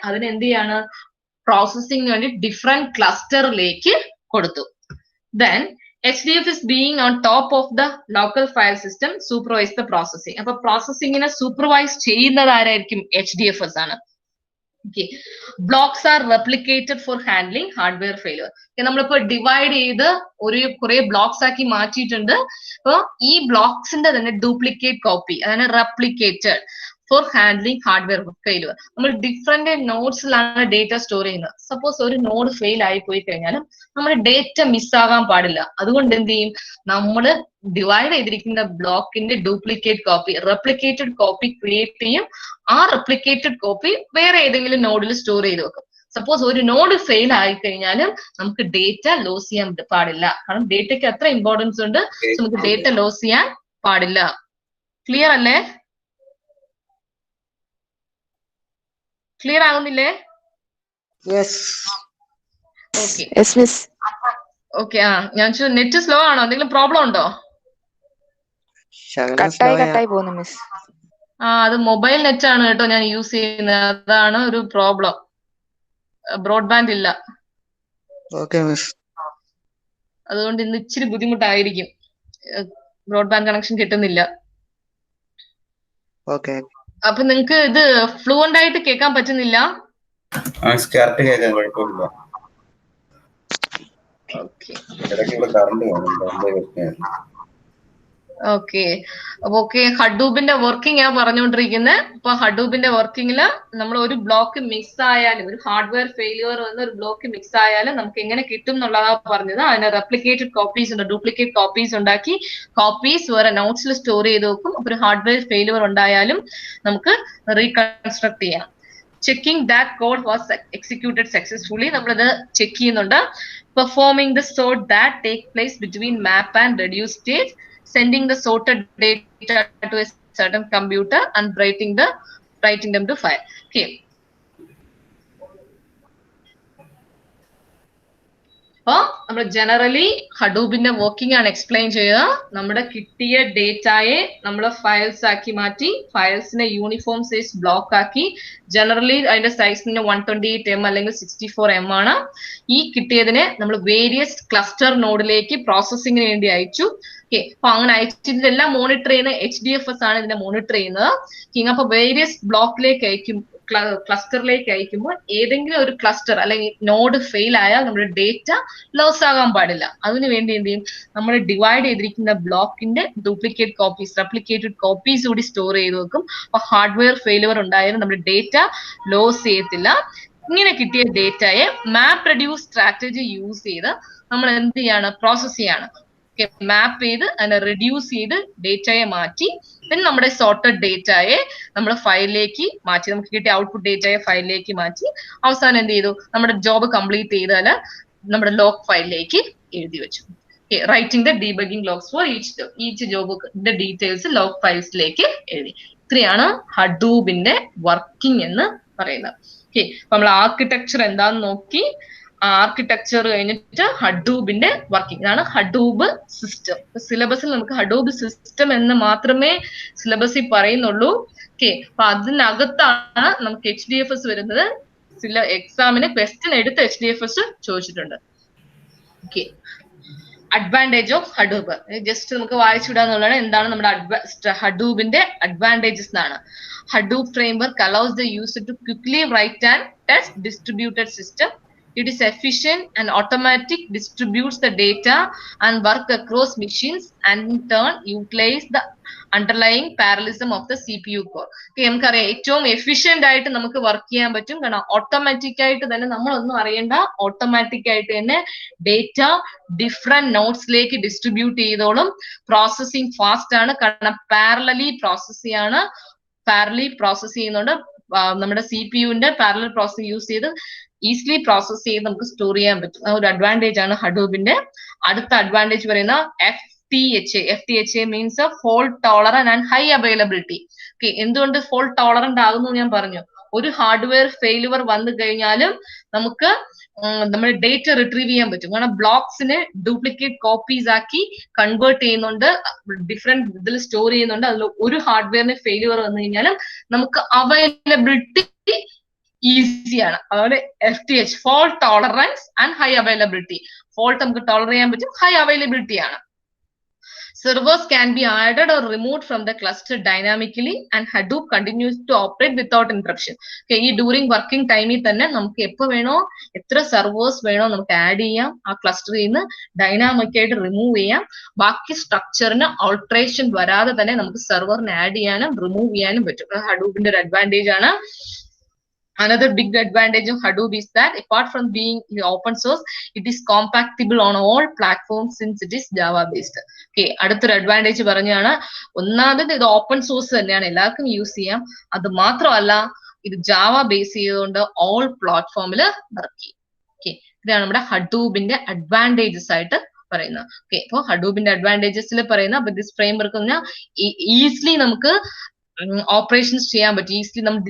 അതിനെ എന്ത് ചെയ്യാണ്, പ്രോസസ്സിങ്ങിന് വേണ്ടി ഡിഫറെന്റ് ക്ലസ്റ്ററിലേക്ക് കൊടുത്തു. Then HDFS being on top of the local file system supervise the processing. അപ്പൊ പ്രോസസ്സിങ്ങിനെ സൂപ്പർവൈസ് ചെയ്യുന്നത് ആരായിരിക്കും? HDFS ആണ്. Okay, blocks are replicated for handling hardware failure. നമ്മളിപ്പോ ഡിവൈഡ് ചെയ്ത് കുറെ ബ്ലോക്സ് ആക്കി മാറ്റിയിട്ടുണ്ട്. അപ്പൊ ഈ ബ്ലോക്സിന്റെ തന്നെ ഡ്യൂപ്ലിക്കേറ്റ് കോപ്പി, അതാണ് replicated for handling hardware failure. നമ്മൾ ഡിഫറെന്റ് നോഡ്സിലാണ് ഡേറ്റ സ്റ്റോർ ചെയ്യുന്നത്. സപ്പോസ് ഒരു നോഡ് ഫെയിൽ ആയി പോയി കഴിഞ്ഞാലും നമ്മുടെ ഡേറ്റ മിസ്സാകാൻ പാടില്ല. അതുകൊണ്ട് എന്ത് ചെയ്യും, നമ്മൾ ഡിവൈഡ് ചെയ്തിരിക്കുന്ന ബ്ലോക്കിന്റെ duplicate copy, replicated copy create ചെയ്യും. ആ റെപ്ലിക്കേറ്റഡ് കോപ്പി വേറെ ഏതെങ്കിലും നോഡിൽ സ്റ്റോർ ചെയ്ത് വെക്കും. സപ്പോസ് ഒരു നോഡ് ഫെയിൽ ആയി കഴിഞ്ഞാലും നമുക്ക് ഡേറ്റ ലോസ് ചെയ്യാൻ പാടില്ല. കാരണം ഡേറ്റയ്ക്ക് അത്ര ഇമ്പോർട്ടൻസ് ഉണ്ട്. നമുക്ക് ഡേറ്റ ലോസ് ചെയ്യാൻ പാടില്ല. ക്ലിയർ അല്ലേ? ക്ലിയർ ആകുന്നില്ലേ? ഓക്കെ, ഞാൻ നെറ്റ് സ്ലോ ആണോ? എന്തെങ്കിലും പ്രോബ്ലം ഉണ്ടോ? അത് മൊബൈൽ നെറ്റ് ആണ് കേട്ടോ ഞാൻ യൂസ് ചെയ്യുന്നത്. അതാണ് ഒരു പ്രോബ്ലം. ബ്രോഡ്ബാൻഡ് ഇല്ല. അതുകൊണ്ട് ഇന്ന് ഇച്ചിരി ബുദ്ധിമുട്ടായിരിക്കും. ബ്രോഡ്ബാൻഡ് കണക്ഷൻ കിട്ടുന്നില്ല. അപ്പൊ നിങ്ങക്ക് ഇത് ഫ്ലുവന്റ് ആയിട്ട് കേൾക്കാൻ പറ്റുന്നില്ല? ഓക്കെ. ഓക്കെ, ഹഡൂബിന്റെ വർക്കിംഗ് ഞാൻ പറഞ്ഞുകൊണ്ടിരിക്കുന്നത്. ഇപ്പൊ ഹഡൂബിന്റെ വർക്കിംഗില് നമ്മൾ ഒരു ബ്ലോക്ക് മിക്സ് ആയാലും, ഒരു ഹാർഡ്വെയർ ഫെയിലിയർ വന്ന് ഒരു ബ്ലോക്ക് മിക്സ് ആയാലും നമുക്ക് എങ്ങനെ കിട്ടും എന്നുള്ളതാ പറഞ്ഞത്. അതിന് റെപ്ലിക്കേറ്റഡ് കോപ്പീസ് ഉണ്ട്, ഡ്യൂപ്ലിക്കേറ്റ് കോപ്പീസ് ഉണ്ടാക്കി കോപ്പീസ് വേറെ നോട്ട്സിൽ സ്റ്റോർ ചെയ്ത് വെക്കും. അപ്പൊ ഒരു ഹാർഡ്വെയർ ഫെയിലിയർ ഉണ്ടായാലും നമുക്ക് റീകൺസ്ട്രക്ട് ചെയ്യാം. Checking that code was executed successfully, നമ്മളത് ചെക്ക് ചെയ്യുന്നുണ്ട്. Performing the sort that take place between map and reduce state, sending the sorted data to a certain computer and writing them to file. Okay. അപ്പോൾ നമ്മൾ generally ഹഡൂബിന്റെ working ആണ് explain ചെയ്യുക. നമ്മുടെ കിട്ടിയ ഡേറ്റയെ നമ്മൾ ഫയൽസ് ആക്കി മാറ്റി, ഫയൽസിനെ യൂണിഫോം സൈസ് ബ്ലോക്ക് ആക്കി, ജനറലി അതിന്റെ സൈസ് 128 M അല്ലെങ്കിൽ 64 M ആണ്. ഈ കിട്ടിയതിനെ നമ്മൾ വേരിയസ് ക്ലസ്റ്റർ നോഡിലേക്ക് പ്രോസസ്സിങ്ങിന് വേണ്ടി അയച്ചു. ഓക്കെ, അപ്പൊ അങ്ങനെ അയച്ചതിലെല്ലാം മോണിറ്റർ ചെയ്യുന്ന HDFS ആണ് ഇതിനെ മോണിറ്റർ ചെയ്യുന്നത്. അപ്പൊ വേരിയസ് ബ്ലോക്കിലേക്ക് അയക്കും, ക്ലസ്റ്ററിലേക്ക് അയക്കുമ്പോൾ ഏതെങ്കിലും ഒരു ക്ലസ്റ്റർ അല്ലെങ്കിൽ നോഡ് ഫെയിൽ ആയാൽ നമ്മുടെ ഡേറ്റ ലോസ് ആകാൻ പാടില്ല. അതിനു വേണ്ടി എന്ത് ചെയ്യും, നമ്മൾ ഡിവൈഡ് ചെയ്തിരിക്കുന്ന ബ്ലോക്കിന്റെ ഡ്യൂപ്ലിക്കേറ്റ് കോപ്പീസ്, റെപ്ലിക്കേറ്റഡ് കോപ്പീസ് കൂടി സ്റ്റോർ ചെയ്ത് വെക്കും. അപ്പൊ ഹാർഡ്വെയർ ഫെയിലിയർ ഉണ്ടായാലും നമ്മുടെ ഡേറ്റ ലോസ് ചെയ്യത്തില്ല. ഇങ്ങനെ കിട്ടിയ ഡേറ്റയെ മാപ്പ് റെഡ്യൂസ് സ്ട്രാറ്റജി യൂസ് ചെയ്ത് നമ്മൾ എന്ത് ചെയ്യാണ്, പ്രോസസ് ചെയ്യാണ്. മാപ്പ് ചെയ്ത് അതിനെ റെഡ്യൂസ് ചെയ്ത് ഡേറ്റയെ മാറ്റി, പിന്നെ നമ്മുടെ സോർട്ടഡ് ഡേറ്റയെ നമ്മൾ ഫയലിലേക്ക് മാറ്റി, നമുക്ക് കിട്ടിയ ഔട്ട്പുട്ട് ഡേറ്റയെ ഫയലിലേക്ക് മാറ്റി, അവസാനം എന്ത് ചെയ്തു, നമ്മുടെ ജോബ് കംപ്ലീറ്റ് ചെയ്താൽ നമ്മുടെ ലോഗ് ഫയലിലേക്ക് എഴുതി വെച്ചു. Writing the debugging logs for each ജോബിന്റെ ഡീറ്റെയിൽസ് ലോഗ് ഫയൽസിലേക്ക് എഴുതി. ഇത്രയാണ് ഹഡൂബിന്റെ വർക്കിംഗ് എന്ന് പറയുന്നത്. ഓക്കെ, അപ്പൊ നമ്മൾ ആർക്കിടെക്ചർ എന്താന്ന് നോക്കി. ആർക്കിടെക്ചർ കഴിഞ്ഞിട്ട് ഹഡൂബിന്റെ വർക്കിംഗ്, ഇതാണ് ഹഡൂബ് സിസ്റ്റം. സിലബസിൽ നമുക്ക് ഹഡൂബ് സിസ്റ്റം എന്ന് മാത്രമേ സിലബസിൽ പറയുന്നുള്ളൂ. ഓക്കെ, അപ്പൊ അതിനകത്താണ് നമുക്ക് HDFS വരുന്നത്. എക്സാമിന് ക്വസ്റ്റ്യൻ എടുത്ത് HDFS ചോദിച്ചിട്ടുണ്ട്. ഓക്കെ, അഡ്വാൻറ്റേജ് ഓഫ് ഹഡൂബ് ജസ്റ്റ് നമുക്ക് വായിച്ചുവിടാന്നുള്ളതാണ്. എന്താണ് നമ്മുടെ ഹഡൂബിന്റെ അഡ്വാൻറ്റേജസ് എന്നാണ്. ഹഡൂബ് framework allows the user to quickly write and test distributed system. It is efficient and automatic, distributes the data and work across machines, and in turn utilize the underlying parallelism of the CPU core. നമുക്കറിയാം ഏറ്റവും efficient ആയിട്ട് നമുക്ക് work ചെയ്യാൻ പറ്റും. കാരണം automatic ആയിട്ട് തന്നെ നമ്മളൊന്നും അറിയണ്ട, ഓട്ടോമാറ്റിക് ആയിട്ട് തന്നെ ഡേറ്റ ഡിഫറെന്റ് നോട്ട്സിലേക്ക് ഡിസ്ട്രിബ്യൂട്ട് ചെയ്തോളും. പ്രോസസ്സിംഗ് ഫാസ്റ്റ് ആണ്, കാരണം പാരലലി പ്രോസസ് ചെയ്യുന്നുണ്ട്. നമ്മുടെ CPU-ന്റെ പാരലൽ പ്രോസസ്സിംഗ് യൂസ് ചെയ്ത് ഈസിലി പ്രോസസ് ചെയ്ത് നമുക്ക് സ്റ്റോർ ചെയ്യാൻ പറ്റും. ഒരു അഡ്വാൻറ്റേജ് ആണ് ഹഡൂബിന്റെ. അടുത്ത അഡ്വാൻറ്റേജ് പറയുന്ന FTHA means fault tolerant and high availability. Okay, എന്തുകൊണ്ട് ഫോൾട്ട് ടോളറന്റ് ആകുന്നു ഞാൻ പറഞ്ഞു. ഒരു ഹാർഡ്വെയർ ഫെയിലുവർ വന്നു കഴിഞ്ഞാലും നമുക്ക് നമ്മുടെ ഡേറ്റ റിട്രീവ് ചെയ്യാൻ പറ്റും. കാരണം ബ്ലോക്സിനെ ഡ്യൂപ്ലിക്കേറ്റ് കോപ്പീസ് ആക്കി കൺവേർട്ട് ചെയ്യുന്നുണ്ട്, ഡിഫറെന്റ് ഇതിൽ സ്റ്റോർ ചെയ്യുന്നുണ്ട്. അതിൽ ഒരു ഹാർഡ്വെയറിന് ഫെയിലുവർ വന്നു കഴിഞ്ഞാലും നമുക്ക് അവൈലബിലിറ്റി ഈസിയാണ്. അതുപോലെ FTH fault tolerance and high availability. Fault നമുക്ക് ടോളർ ചെയ്യാൻ പറ്റും, ഹൈ അവൈലബിലിറ്റി ആണ്. Servers can be added or removed from the cluster dynamically, and Hadoop continues to operate without interruption. Okay, ഈ ഡ്യൂറിംഗ് വർക്കിംഗ് ടൈമിൽ തന്നെ നമുക്ക് എപ്പോൾ വേണോ എത്ര സെർവേഴ്സ് വേണോ നമുക്ക് ആഡ് ചെയ്യാം. ആ ക്ലസ്റ്ററിൽ നിന്ന് ഡൈനാമിക് ആയിട്ട് റിമൂവ് ചെയ്യാം. ബാക്കി സ്ട്രക്ചറിന് ഓൾട്ടറേഷൻ വരാതെ തന്നെ നമുക്ക് സെർവറിന് ആഡ് ചെയ്യാനും റിമൂവ് ചെയ്യാനും പറ്റും. ഹഡൂബിന്റെ ഒരു അഡ്വാൻറ്റേജ് ആണ്. Another big advantage of Hadoop is that apart from being open source, it is compatible on all platforms since it is Java based. Okay, അടുത്തൊരു അഡ്വാൻറ്റേജ് പറഞ്ഞാണ്. ഒന്നാമത് ഇത് ഓപ്പൺ സോഴ്സ് തന്നെയാണ്, എല്ലാവർക്കും യൂസ് ചെയ്യാം. അത് മാത്രമല്ല ഇത് ജാവ ബേസ് ചെയ്തുകൊണ്ട് ഓൾ പ്ലാറ്റ്ഫോമിൽ വർക്ക് ചെയ്യും. ഓക്കെ, ഇതാണ് നമ്മുടെ ഹഡൂബിന്റെ അഡ്വാൻറ്റേജസ് ആയിട്ട് പറയുന്നത്. ഓക്കെ, അപ്പോൾ ഹഡൂബിന്റെ അഡ്വാൻറ്റേജസിൽ പറയുന്ന അപ്പൊ ദിസ് ഫ്രെയിം വർക്ക് പറഞ്ഞാൽ ഈസിലി നമുക്ക് ഓപ്പറേഷൻസ് ചെയ്യാൻ പറ്റും. ഈസിലി നമ്മൾ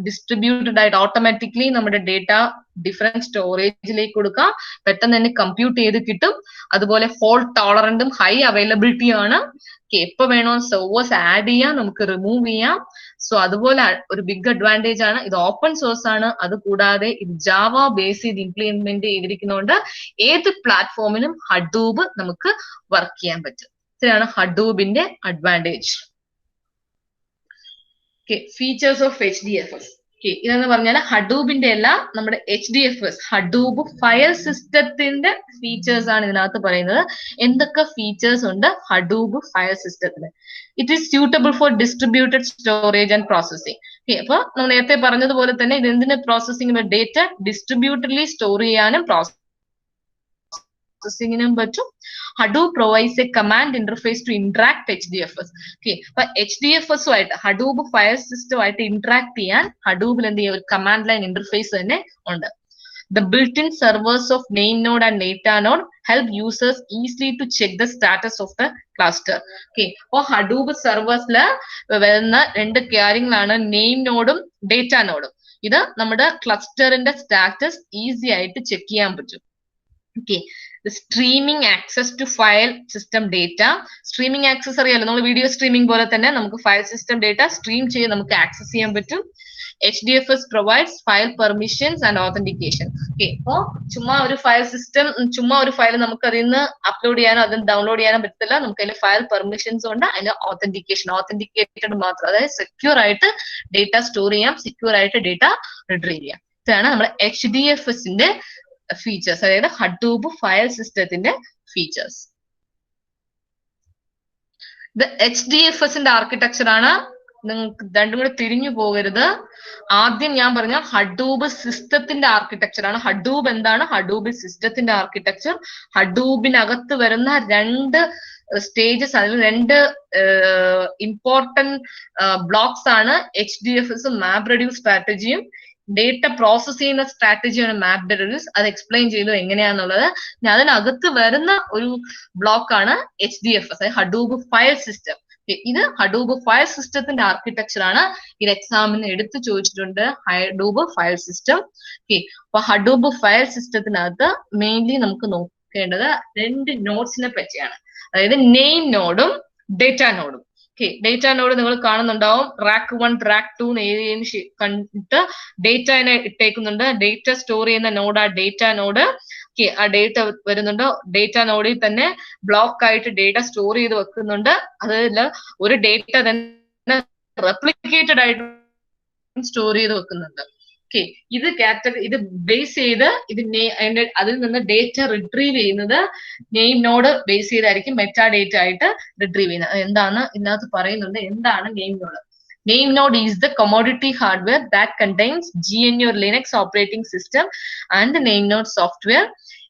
ഡിസ്ട്രിബ്യൂട്ടഡ് ആയിട്ട് ഓട്ടോമാറ്റിക്കലി നമ്മുടെ ഡേറ്റ ഡിഫറെന്റ് സ്റ്റോറേജിലേക്ക് കൊടുക്കാം, പെട്ടെന്ന് തന്നെ കമ്പ്യൂട്ട് ചെയ്ത് കിട്ടും. അതുപോലെ ഫോൾട്ട് ടോളറന്റും ഹൈ അവൈലബിലിറ്റിയും ആണ്. എപ്പോ വേണോ സെർവേഴ്സ് ആഡ് ചെയ്യാം, നമുക്ക് റിമൂവ് ചെയ്യാം. സോ അതുപോലെ ഒരു ബിഗ് അഡ്വാൻറ്റേജ് ആണ്. ഇത് ഓപ്പൺ സോഴ്സ് ആണ്. അത് കൂടാതെ ഇത് ജാവ ബേസ് ചെയ്ത് ഇംപ്ലിമെന്റ് ചെയ്തിരിക്കുന്നതുകൊണ്ട് ഏത് പ്ലാറ്റ്ഫോമിലും ഹഡൂബ് നമുക്ക് വർക്ക് ചെയ്യാൻ പറ്റും. ഇത്രയാണ് ഹഡൂബിന്റെ advantage. Okay, features of HDFS. Okay, ഇതെന്ന് പറഞ്ഞാൽ ഹഡൂബിന്റെ എല്ലാ നമ്മുടെ HDFS ഹഡൂബ് ഫയൽ സിസ്റ്റത്തിന്റെ ഫീച്ചേഴ്സ് ആണ് ഇതിനകത്ത് പറയുന്നത്. എന്തൊക്കെ ഫീച്ചേഴ്സ് ഉണ്ട് ഹഡൂബ് ഫയൽ സിസ്റ്റത്തിന്? It is suitable for distributed storage and processing. അപ്പൊ നമ്മൾ നേരത്തെ പറഞ്ഞതുപോലെ തന്നെ ഇത് എന്തിന് പ്രോസസിംഗ്? ഡേറ്റ ഡിസ്ട്രിബ്യൂട്ടഡ്ലി സ്റ്റോർ ചെയ്യാനും processing പറ്റും. Hadoop provides a command interface to interact HDFS. Okay, അപ്പൊ HDFS ആയിട്ട് Hadoop ഫയൽ സിസ്റ്റം ആയിട്ട് ഇന്ററാക്ട് ചെയ്യാൻ ഹഡൂബിൽ എന്ത് ചെയ്യുക? ഒരു കമാൻഡ് ലൈൻ ഇന്റർഫേസ് തന്നെ ഉണ്ട്. The built-in servers of name node and data node help users easily to check the status of the cluster. Okay, അപ്പോൾ Hadoop സെർവേഴ്സില് വരുന്ന രണ്ട് കാര്യങ്ങളാണ് നെയിം നോഡും ഡേറ്റ നോഡും. ഇത് നമ്മുടെ ക്ലസ്റ്ററിന്റെ സ്റ്റാറ്റസ് ഈസി ആയിട്ട് ചെക്ക് ചെയ്യാൻ പറ്റും. Okay, the streaming access to file system data. Streaming access അറിയാലോ, നമ്മൾ വീഡിയോ സ്ട്രീമിംഗ് പോലെ തന്നെ നമുക്ക് ഫയൽ സിസ്റ്റം ഡേറ്റ സ്ട്രീം ചെയ്ത് നമുക്ക് ആക്സസ് ചെയ്യാൻ പറ്റും. HDFS provides file permissions and authentication. Okay, അപ്പോൾ ചുമ്മാ ഒരു ഫയൽ സിസ്റ്റം, ചുമ്മാ ഒരു ഫയൽ നമുക്ക് അതിൽ നിന്ന് അപ്ലോഡ് ചെയ്യാനോ അതിന് ഡൗൺലോഡ് ചെയ്യാനോ പറ്റില്ല. നമുക്ക് അതിന് ഫയൽ പെർമിഷൻസ് ഉണ്ട്, അതിന് ഓതന്റിക്കേറ്റഡ് മാത്രം, അതായത് സെക്യൂർ ആയിട്ട് ഡേറ്റ സ്റ്റോർ ചെയ്യാം, സെക്യൂർ ആയിട്ട് ഡേറ്റ റിട്രീവ് ചെയ്യാം. ഇതാണ് നമ്മുടെ HDFSന്റെ ഫീച്ചേഴ്സ്, അതായത് ഹഡൂബ് ഫയൽ സിസ്റ്റത്തിന്റെ ഫീച്ചേഴ്സ്. ഇത് HDFSന്റെ ആർക്കിടെക്ചർ ആണ്. നിങ്ങൾക്ക് രണ്ടും കൂടെ തിരിഞ്ഞു പോകരുത്. ആദ്യം ഞാൻ പറഞ്ഞ ഹഡൂബ് സിസ്റ്റത്തിന്റെ ആർക്കിടെക്ചർ ആണ്. ഹഡൂബ് എന്താണ്? ഹഡൂബ് സിസ്റ്റത്തിന്റെ ആർക്കിടെക്ചർ. ഹഡൂബിനകത്ത് വരുന്ന രണ്ട് സ്റ്റേജസ്, അതിൽ രണ്ട് ഇമ്പോർട്ടന്റ് ബ്ലോക്സ് ആണ് HDFS MapReduce സ്ട്രാറ്റജിയും ഡേറ്റ പ്രോസസ് ചെയ്യുന്ന സ്ട്രാറ്റജിയാണ് MapReduce. അത് എക്സ്പ്ലെയിൻ ചെയ്തു എങ്ങനെയാന്നുള്ളത്. അതിനകത്ത് വരുന്ന ഒരു ബ്ലോക്ക് ആണ് HDFS, അതായത് ഹഡൂബ് ഫയൽ സിസ്റ്റം. ഇത് ഹഡൂബ് ഫയൽ സിസ്റ്റത്തിന്റെ ആർക്കിടെക്ചർ ആണ്. ഇത് എക്സാമിന് എടുത്തു ചോദിച്ചിട്ടുണ്ട്, ഹഡൂബ് ഫയൽ സിസ്റ്റം. അപ്പൊ ഹഡൂബ് ഫയൽ സിസ്റ്റത്തിനകത്ത് മെയിൻലി നമുക്ക് നോക്കേണ്ടത് രണ്ട് നോഡ്സിനെ പറ്റിയാണ്, അതായത് നെയിം നോഡും ഡേറ്റ നോഡും. ഡേറ്റ നോഡ് നിങ്ങൾ കാണുന്നുണ്ടാവും, റാക്ക് 1 റാക്ക് 2 ഏരിയന് കണ്ടിട്ട് ഡേറ്റനെ ഇട്ടേക്കുന്നുണ്ട്. ഡേറ്റ സ്റ്റോർ ചെയ്യുന്ന നോഡ് ആ ഡേറ്റ നോഡ്. ആ ഡേറ്റ വരുന്നുണ്ട്, ഡേറ്റ നോഡിൽ തന്നെ ബ്ലോക്ക് ആയിട്ട് ഡേറ്റ സ്റ്റോർ ചെയ്ത് വെക്കുന്നുണ്ട്. അതിൽ ഒരു ഡേറ്റ തന്നെ റെപ്ലിക്കേറ്റഡ് ആയിട്ട് സ്റ്റോർ ചെയ്ത് വെക്കുന്നുണ്ട്. ഇത് ഇത് ബേസ് ചെയ്ത് അതിൽ നിന്ന് ഡേറ്റ റിട്രീവ് ചെയ്യുന്നത് നെയിം നോഡ് ബേസ് ചെയ്തായിരിക്കും മെറ്റാ ഡേറ്റ ആയിട്ട് റിട്രീവ് ചെയ്യുന്നത്. എന്താണ് ഇതിനകത്ത് പറയുന്നുണ്ട്, എന്താണ് name node? Name node is the commodity hardware that contains GNU or Linux operating system and the name node software.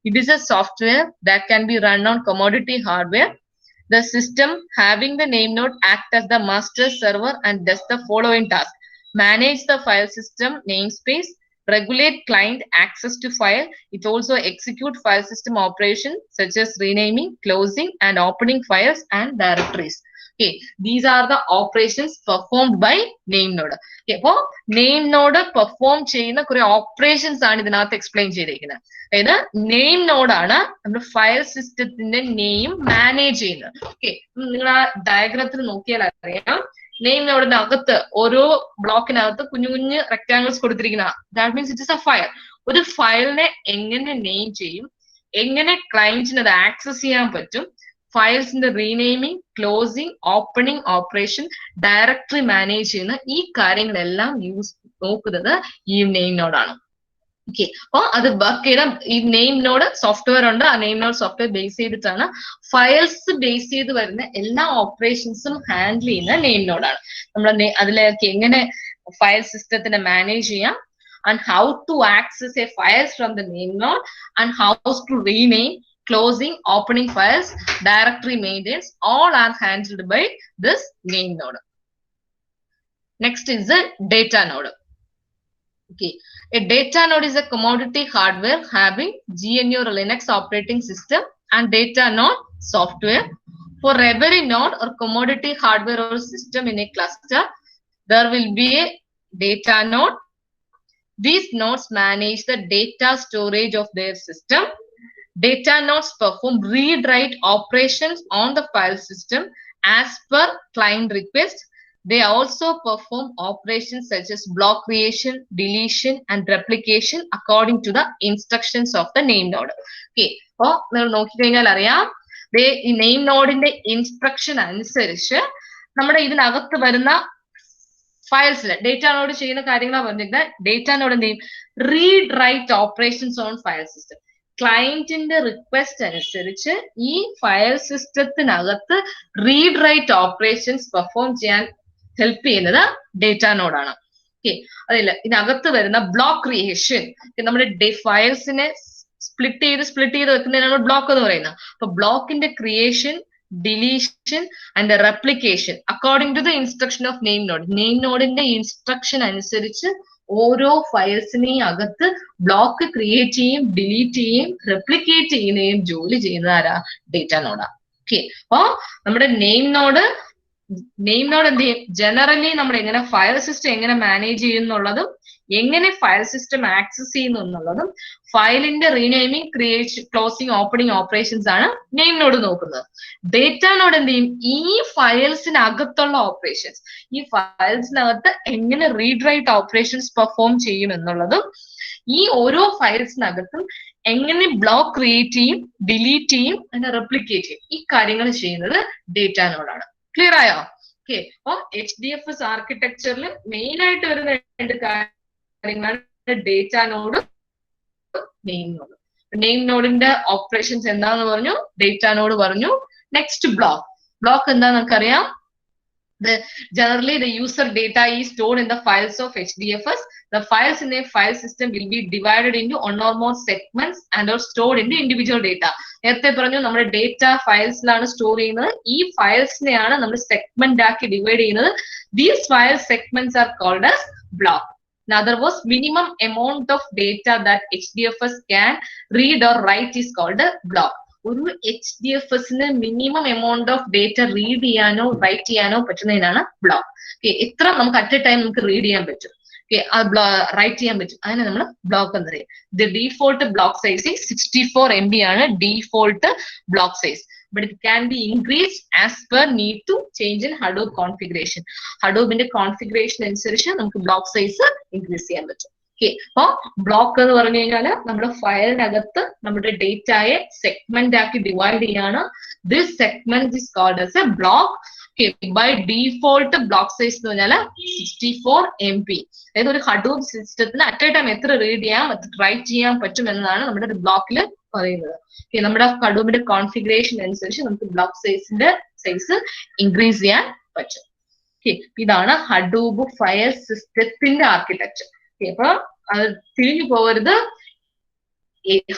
It is a software that can be run on commodity hardware. The system having the name node acts as the master server and does the following task: manage the file system namespace, regulate client access to file. It also execute file system operations such as renaming, closing, and opening files and directories. Okay, these are the operations performed by name node. Okay, അപ്പോൾ name node perform ചെയ്യുന്ന കുറെ operations ആണ് ഇതിനകത്ത് explain ചെയ്തിരിക്കുന്നത്. അതായത് name നോഡാണ് നമ്മുടെ file സിസ്റ്റത്തിന്റെ നെയിം മാനേജ് ചെയ്യുന്നത്. ഓക്കെ, നിങ്ങൾ ആ ഡയഗ്രത്തിൽ നോക്കിയാൽ അറിയാം, നെയിം നോഡിനകത്ത് ഓരോ ബ്ലോക്കിനകത്ത് കുഞ്ഞു കുഞ്ഞു റെക്ടാങ്കിൾസ് കൊടുത്തിരിക്കുന്ന, that means it is A file. ഒരു ഫയലിനെ എങ്ങനെ നെയിം ചെയ്യും, എങ്ങനെ ക്ലയന്റിന് അത് ആക്സസ് ചെയ്യാൻ പറ്റും, ഫയൽസിന്റെ renaming, closing, opening operation, directory manage ചെയ്യുന്ന ഈ കാര്യങ്ങളെല്ലാം നോക്കുന്നത് ഈ നെയിം നോഡാണ്. ഓക്കെ, അപ്പൊ അത് വർക്ക് ചെയ്ത ഈ നെയിം നോഡ് സോഫ്റ്റ്വെയർ ഉണ്ട്. ആ നെയിം നോഡ് സോഫ്റ്റ്വെയർ ബേസ് ചെയ്തിട്ടാണ് ഫയൽസ് ബേസ് ചെയ്ത് വരുന്ന എല്ലാ ഓപ്പറേഷൻസും ഹാൻഡിൽ ചെയ്യുന്ന നെയിം നോഡാണ്. നമ്മൾ അതിലേക്ക് എങ്ങനെ ഫയൽ സിസ്റ്റത്തിനെ മാനേജ് ചെയ്യാം, and how to access a files from the name node, and how to rename, closing, opening files, directory maintenance, all are handled by this name node. Next is the data node. Okay, a data node is a commodity hardware having GNU or Linux operating system and data node software. For every node or commodity hardware or system in a cluster, there will be a data node. These nodes manage the data storage of their system. Data nodes perform read-write operations on the file system as per client request. They also perform operations such as block creation, deletion, and replication according to the instructions of the name node. Okay, so നോക്കി കഴിഞ്ഞാൽ അറിയാം, ഈ name നോഡിന്റെ instruction അനുസരിച്ച് നമ്മുടെ ഇതിനകത്ത് വരുന്ന ഫയൽസിൽ data node ചെയ്യുന്ന കാര്യങ്ങളാണ് പറഞ്ഞിരിക്കുന്നത്. ഡേറ്റ നോഡ് എന്ത് ചെയ്യും? Read write operations on file system. ക്ലയന്റിന്റെ റിക്വസ്റ്റ് അനുസരിച്ച് ഈ ഫയൽ സിസ്റ്റത്തിനകത്ത് റീഡ് റൈറ്റ് ഓപ്പറേഷൻസ് പെർഫോം ചെയ്യാൻ ഹെൽപ്പ് ചെയ്യുന്നത് ഡേറ്റ നോഡാണ്. ഓക്കെ, അതില്ല ഇതിനകത്ത് വരുന്ന ബ്ലോക്ക് ക്രിയേഷൻ, നമ്മുടെ ഫയൽസിനെ സ്പ്ലിറ്റ് ചെയ്ത് വെക്കുന്നതിനാണ് ബ്ലോക്ക് എന്ന് പറയുന്നത്. അപ്പൊ ബ്ലോക്കിന്റെ creation, deletion and the replication according to the instruction of name node. Name node ന്റെ ഇൻസ്ട്രക്ഷൻ അനുസരിച്ച് ഓരോ ഫയൽസിനെയും അകത്ത് ബ്ലോക്ക് ക്രിയേറ്റ് ചെയ്യും, ഡിലീറ്റ് ചെയ്യും, റെപ്ലിക്കേറ്റ് ചെയ്യുകയും ജോലി ചെയ്യുന്നത് ആരാ? ഡേറ്റ നോഡാ. ഓക്കെ, അപ്പൊ നമ്മുടെ നെയിം നോഡ് എന്ത് ചെയ്യും? ജനറലി നമ്മൾ എങ്ങനെ ഫയൽ സിസ്റ്റം എങ്ങനെ മാനേജ് ചെയ്യുന്നുള്ളതും എങ്ങനെ ഫയൽ സിസ്റ്റം ആക്സസ് ചെയ്യുന്നു എന്നുള്ളതും ഫയലിന്റെ റീനെയിമിംഗ്, ക്രിയേഷൻ, ക്ലോസിംഗ്, ഓപ്പണിംഗ് ഓപ്പറേഷൻസ് ആണ് നെയിം നോഡ് നോക്കുന്നത്. ഡേറ്റ നോഡ് എന്ത് ചെയ്യും? ഈ ഫയൽസിനകത്തുള്ള ഓപ്പറേഷൻസ്, ഈ ഫയൽസിനകത്ത് എങ്ങനെ റീഡ് റൈറ്റ് ഓപ്പറേഷൻസ് പെർഫോം ചെയ്യും എന്നുള്ളതും ഈ ഓരോ ഫയൽസിനകത്തും എങ്ങനെ ബ്ലോക്ക് ക്രിയേറ്റ് ചെയ്യും, ഡിലീറ്റ് ചെയ്യും, അതിനെ റെപ്ലിക്കേറ്റ് ചെയ്യും, ഈ കാര്യങ്ങൾ ചെയ്യുന്നത് ഡേറ്റ നോഡാണ്. ക്ലിയർ ആയോ? ഓക്കെ, അപ്പൊ HDFS ആർക്കിടെക്ചറിൽ മെയിൻ ആയിട്ട് വരുന്ന രണ്ട് കാര്യങ്ങളാണ് data node, name node. Name നോഡിന്റെ ഓപ്പറേഷൻസ് എന്താന്ന് പറഞ്ഞു, ഡേറ്റ നോഡ് പറഞ്ഞു. നെക്സ്റ്റ് ബ്ലോക്ക് എന്താന്ന് നമുക്കറിയാം. Generally, the user data is stored in the files of HDFS. The files in a file system will be divided into one or more segments and are stored into individual data. നേരത്തെ പറഞ്ഞു നമ്മുടെ data ഫയൽസിലാണ് store ചെയ്യുന്നത്. ഈ ഫയൽസിനെയാണ് നമ്മൾ segment ആക്കി divide ചെയ്യുന്നത്. These file segments are called as block. In other words, minimum amount of data that HDFS can read or write is called a block. ഒരു HDFSന് minimum amount of data read ചെയ്യാനോ write ചെയ്യാനോ പറ്റുന്നതിനാണ് block. Okay, എത്ര നമുക്ക് at a time നമുക്ക് read ചെയ്യാൻ പറ്റും, റൈറ്റ് ചെയ്യാൻ പറ്റും, അതിനെ നമ്മൾ ബ്ലോക്ക് എന്ന് പറയും. The default block size 64 MB ആണ് default block size. But it can be increased as per need to change in Hadoop configuration. Hadoopന്റെ കോൺഫിഗറേഷൻ അനുസരിച്ച് നമുക്ക് ബ്ലോക്ക് സൈസ് ഇൻക്രീസ് ചെയ്യാൻ പറ്റും. അപ്പൊ ബ്ലോക്ക് എന്ന് പറഞ്ഞു കഴിഞ്ഞാല് നമ്മുടെ ഫയലിനകത്ത് നമ്മുടെ ഡേറ്റയെ സെഗ്മെന്റ് ആക്കി ഡിവൈഡ് ചെയ്യാണ്. This segment is called as a block. By default block size എന്ന് പറഞ്ഞാൽ 64 MB. അതായത് ഒരു ഹഡൂപ്പ് സിസ്റ്റത്തിന് അറ്റ് എ ടൈം എത്ര റീഡ് ചെയ്യാം, റൈറ്റ് ചെയ്യാൻ പറ്റും എന്നതാണ് നമ്മുടെ ഒരു ബ്ലോക്കിൽ പറയുന്നത്. നമ്മുടെ ഹഡൂപ്പിന്റെ കോൺഫിഗറേഷൻ അനുസരിച്ച് നമുക്ക് ബ്ലോക്ക് സൈസിന്റെ സൈസ് ഇൻക്രീസ് ചെയ്യാൻ പറ്റും. ഇതാണ് ഹഡൂപ്പ് ഫയൽ സിസ്റ്റത്തിന്റെ ആർക്കിടെക്ചർ. അപ്പൊ അത് തിരിഞ്ഞു പോകരുത്.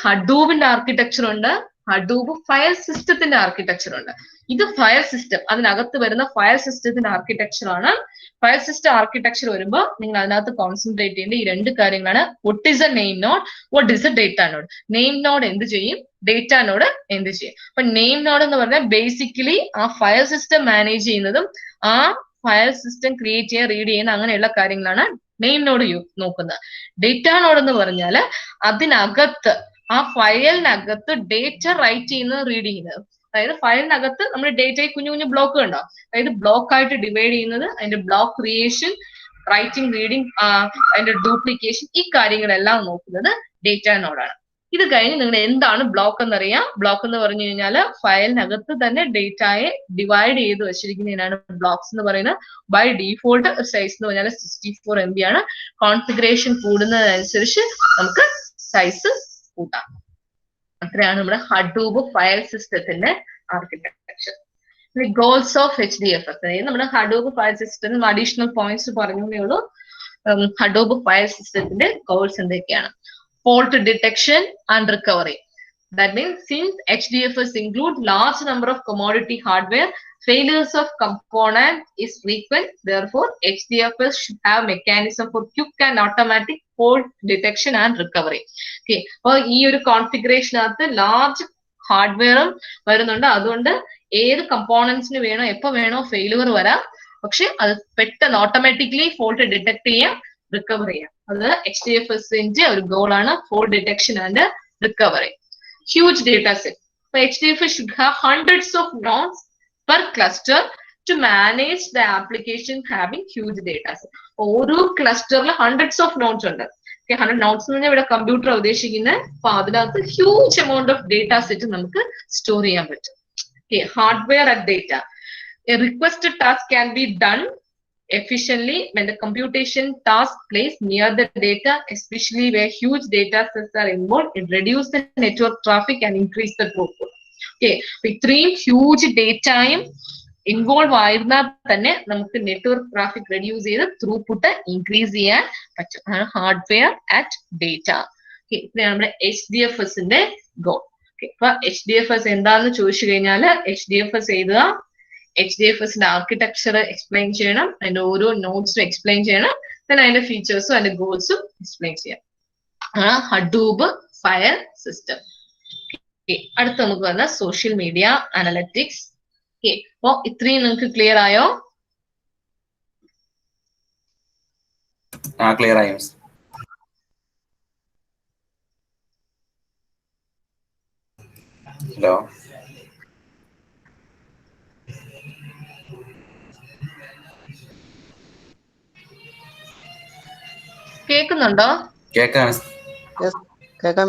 ഹഡൂപ്പിന്റെ ആർക്കിടെക്ചർ ഉണ്ട്, ഹഡൂപ്പ് ഫയൽ സിസ്റ്റത്തിന്റെ ആർക്കിടെക്ചർ ഉണ്ട്. ഇത് ഫയൽ സിസ്റ്റം, അതിനകത്ത് വരുന്ന ഫയൽ സിസ്റ്റത്തിന്റെ ആർക്കിടെക്ചർ ആണ്. ഫയൽ സിസ്റ്റം ആർക്കിടെക്ചർ വരുമ്പോൾ നിങ്ങൾ അതിനകത്ത് കോൺസെൻട്രേറ്റ് ചെയ്യേണ്ട ഈ രണ്ട് കാര്യങ്ങളാണ്. What is A name node, what is A data node. Name node എന്ത് ചെയ്യും, ഡേറ്റ നോഡ് എന്ത് ചെയ്യും. അപ്പൊ നെയിം നോഡ് എന്ന് പറഞ്ഞാൽ ബേസിക്കലി ആ ഫയൽ സിസ്റ്റം മാനേജ് ചെയ്യുന്നതും ആ ഫയൽ സിസ്റ്റം ക്രിയേറ്റ് ചെയ്യുക, റീഡ് ചെയ്യുന്ന അങ്ങനെയുള്ള കാര്യങ്ങളാണ് നെയിം നോഡ് നോക്കുന്നത്. ഡേറ്റ നോഡ് എന്ന് പറഞ്ഞാൽ അതിനകത്ത് ആ ഫയലിനകത്ത് ഡേറ്റ റൈറ്റ് ചെയ്യുന്നത്, റീഡ് ചെയ്യുന്നത്. അതായത് ഫയലിനകത്ത് നമ്മൾ ഡേറ്റയെ കുഞ്ഞു കുഞ്ഞു ബ്ലോക്ക് ഉണ്ടാവും. അതായത് ബ്ലോക്ക് ആയിട്ട് ഡിവൈഡ് ചെയ്യുന്നത്, അതിന്റെ ബ്ലോക്ക് ക്രിയേഷൻ, റൈറ്റിംഗ്, റീഡിങ്, അതിന്റെ ഡ്യൂപ്ലിക്കേഷൻ, ഈ കാര്യങ്ങളെല്ലാം നോക്കുന്നത് ഡേറ്റ നോഡാണ്. ഇത് കഴിഞ്ഞ് നിങ്ങൾ എന്താണ് ബ്ലോക്ക് എന്നറിയാം. ബ്ലോക്ക് എന്ന് പറഞ്ഞു കഴിഞ്ഞാൽ ഫയലിനകത്ത് തന്നെ ഡേറ്റയെ ഡിവൈഡ് ചെയ്ത് വെച്ചിരിക്കുന്നതിനാണ് ബ്ലോക്സ് എന്ന് പറയുന്നത്. ബൈ ഡീഫോൾട്ട് സൈസ് എന്ന് പറഞ്ഞാൽ 64 MB ആണ്. കോൺഫിഗറേഷൻ കൂടുന്നതനുസരിച്ച് നമുക്ക് സൈസ് കൂട്ടാം. അത്രയാണ് നമ്മുടെ ഹഡൂപ്പ് ഫയൽ സിസ്റ്റത്തിന്റെ ആർക്കിടെക്ചർ. ഗോൾസ് ഓഫ് HDFS, അതായത് നമ്മുടെ ഹഡൂപ്പ് ഫയൽ സിസ്റ്റത്തിന് അഡീഷണൽ പോയിന്റ്സ് പറഞ്ഞേ ഉള്ളൂ. ഹഡൂപ്പ് ഫയൽ സിസ്റ്റത്തിന്റെ ഗോൾസ് എന്തൊക്കെയാണ്? Fault detection and recovery. That means since HDFS include large number of commodity hardware, failures of component is frequent. Therefore, HDFS should have mechanism for quick and automatic fault detection and recovery. Okay. അപ്പോൾ ഈ ഒരു കോൺഫിഗറേഷനകത്ത് large ഹാർഡ്വെയറും വരുന്നുണ്ട്. അതുകൊണ്ട് ഏത് കമ്പോണൻസിന് വേണോ എപ്പോ വേണോ failure വരാം. പക്ഷെ അത് പെട്ടെന്ന് ഓട്ടോമാറ്റിക്കലി ഫോൾട്ട് ഡിറ്റക്ട് ചെയ്യാം, റിക്കവർ ചെയ്യാം. അത് HDFSന്റെ ഒരു ഗോളാണ്, fault detection and recovery. Huge data set. So HDFS should have hundreds of nodes per cluster to manage the application having huge data set. ഓരോ ക്ലസ്റ്ററിൽ hundreds of nodes ഉണ്ട്. 100 nodes എന്ന് പറഞ്ഞാൽ ഇവിടെ കമ്പ്യൂട്ടർ ഉദ്ദേശിക്കുന്നത്. അപ്പൊ അതിനകത്ത് huge amount of data set നമുക്ക് store ചെയ്യാൻ പറ്റും. Hardware and data. A requested task can be done efficiently when the computation task plays near the data, especially where huge data sets are involved. It reduces the network traffic and increase the throughput. Okay, ഇത്രയും huge ഡേറ്റയും involve ആയിരുന്നാൽ തന്നെ നമുക്ക് network traffic reduce ചെയ്ത് throughput increase ചെയ്യാൻ പറ്റും. Hardware at data. ഇത്രയാണ് നമ്മുടെ HDFS goal. ഇപ്പൊ HDFS എന്താന്ന് ചോദിച്ചു കഴിഞ്ഞാൽ HDFS എഴുതുക, HDFSന്റെ ആർക്കിടെക്ചർ എക്സ്പ്ലെയിൻ ചെയ്യണം, അതിന്റെ ഓരോ നോട്ട്സും എക്സ്പ്ലെയിൻ ചെയ്യണം, then അതിന്റെ ഫീച്ചേഴ്സും അതിന്റെ ഗോൾസും എക്സ്പ്ലെയിൻ ചെയ്യാം. ഹഡൂബ് ഫയൽ സിസ്റ്റം. അടുത്ത നമുക്ക് വന്ന സോഷ്യൽ മീഡിയ അനലറ്റിക്സ്. അപ്പൊ ഇത്രയും നിങ്ങൾക്ക് ക്ലിയർ ആയോ? ക്ലിയർ ആയോ? ഹലോ, കേൾക്കുന്നുണ്ടോ? കേൾക്കാം.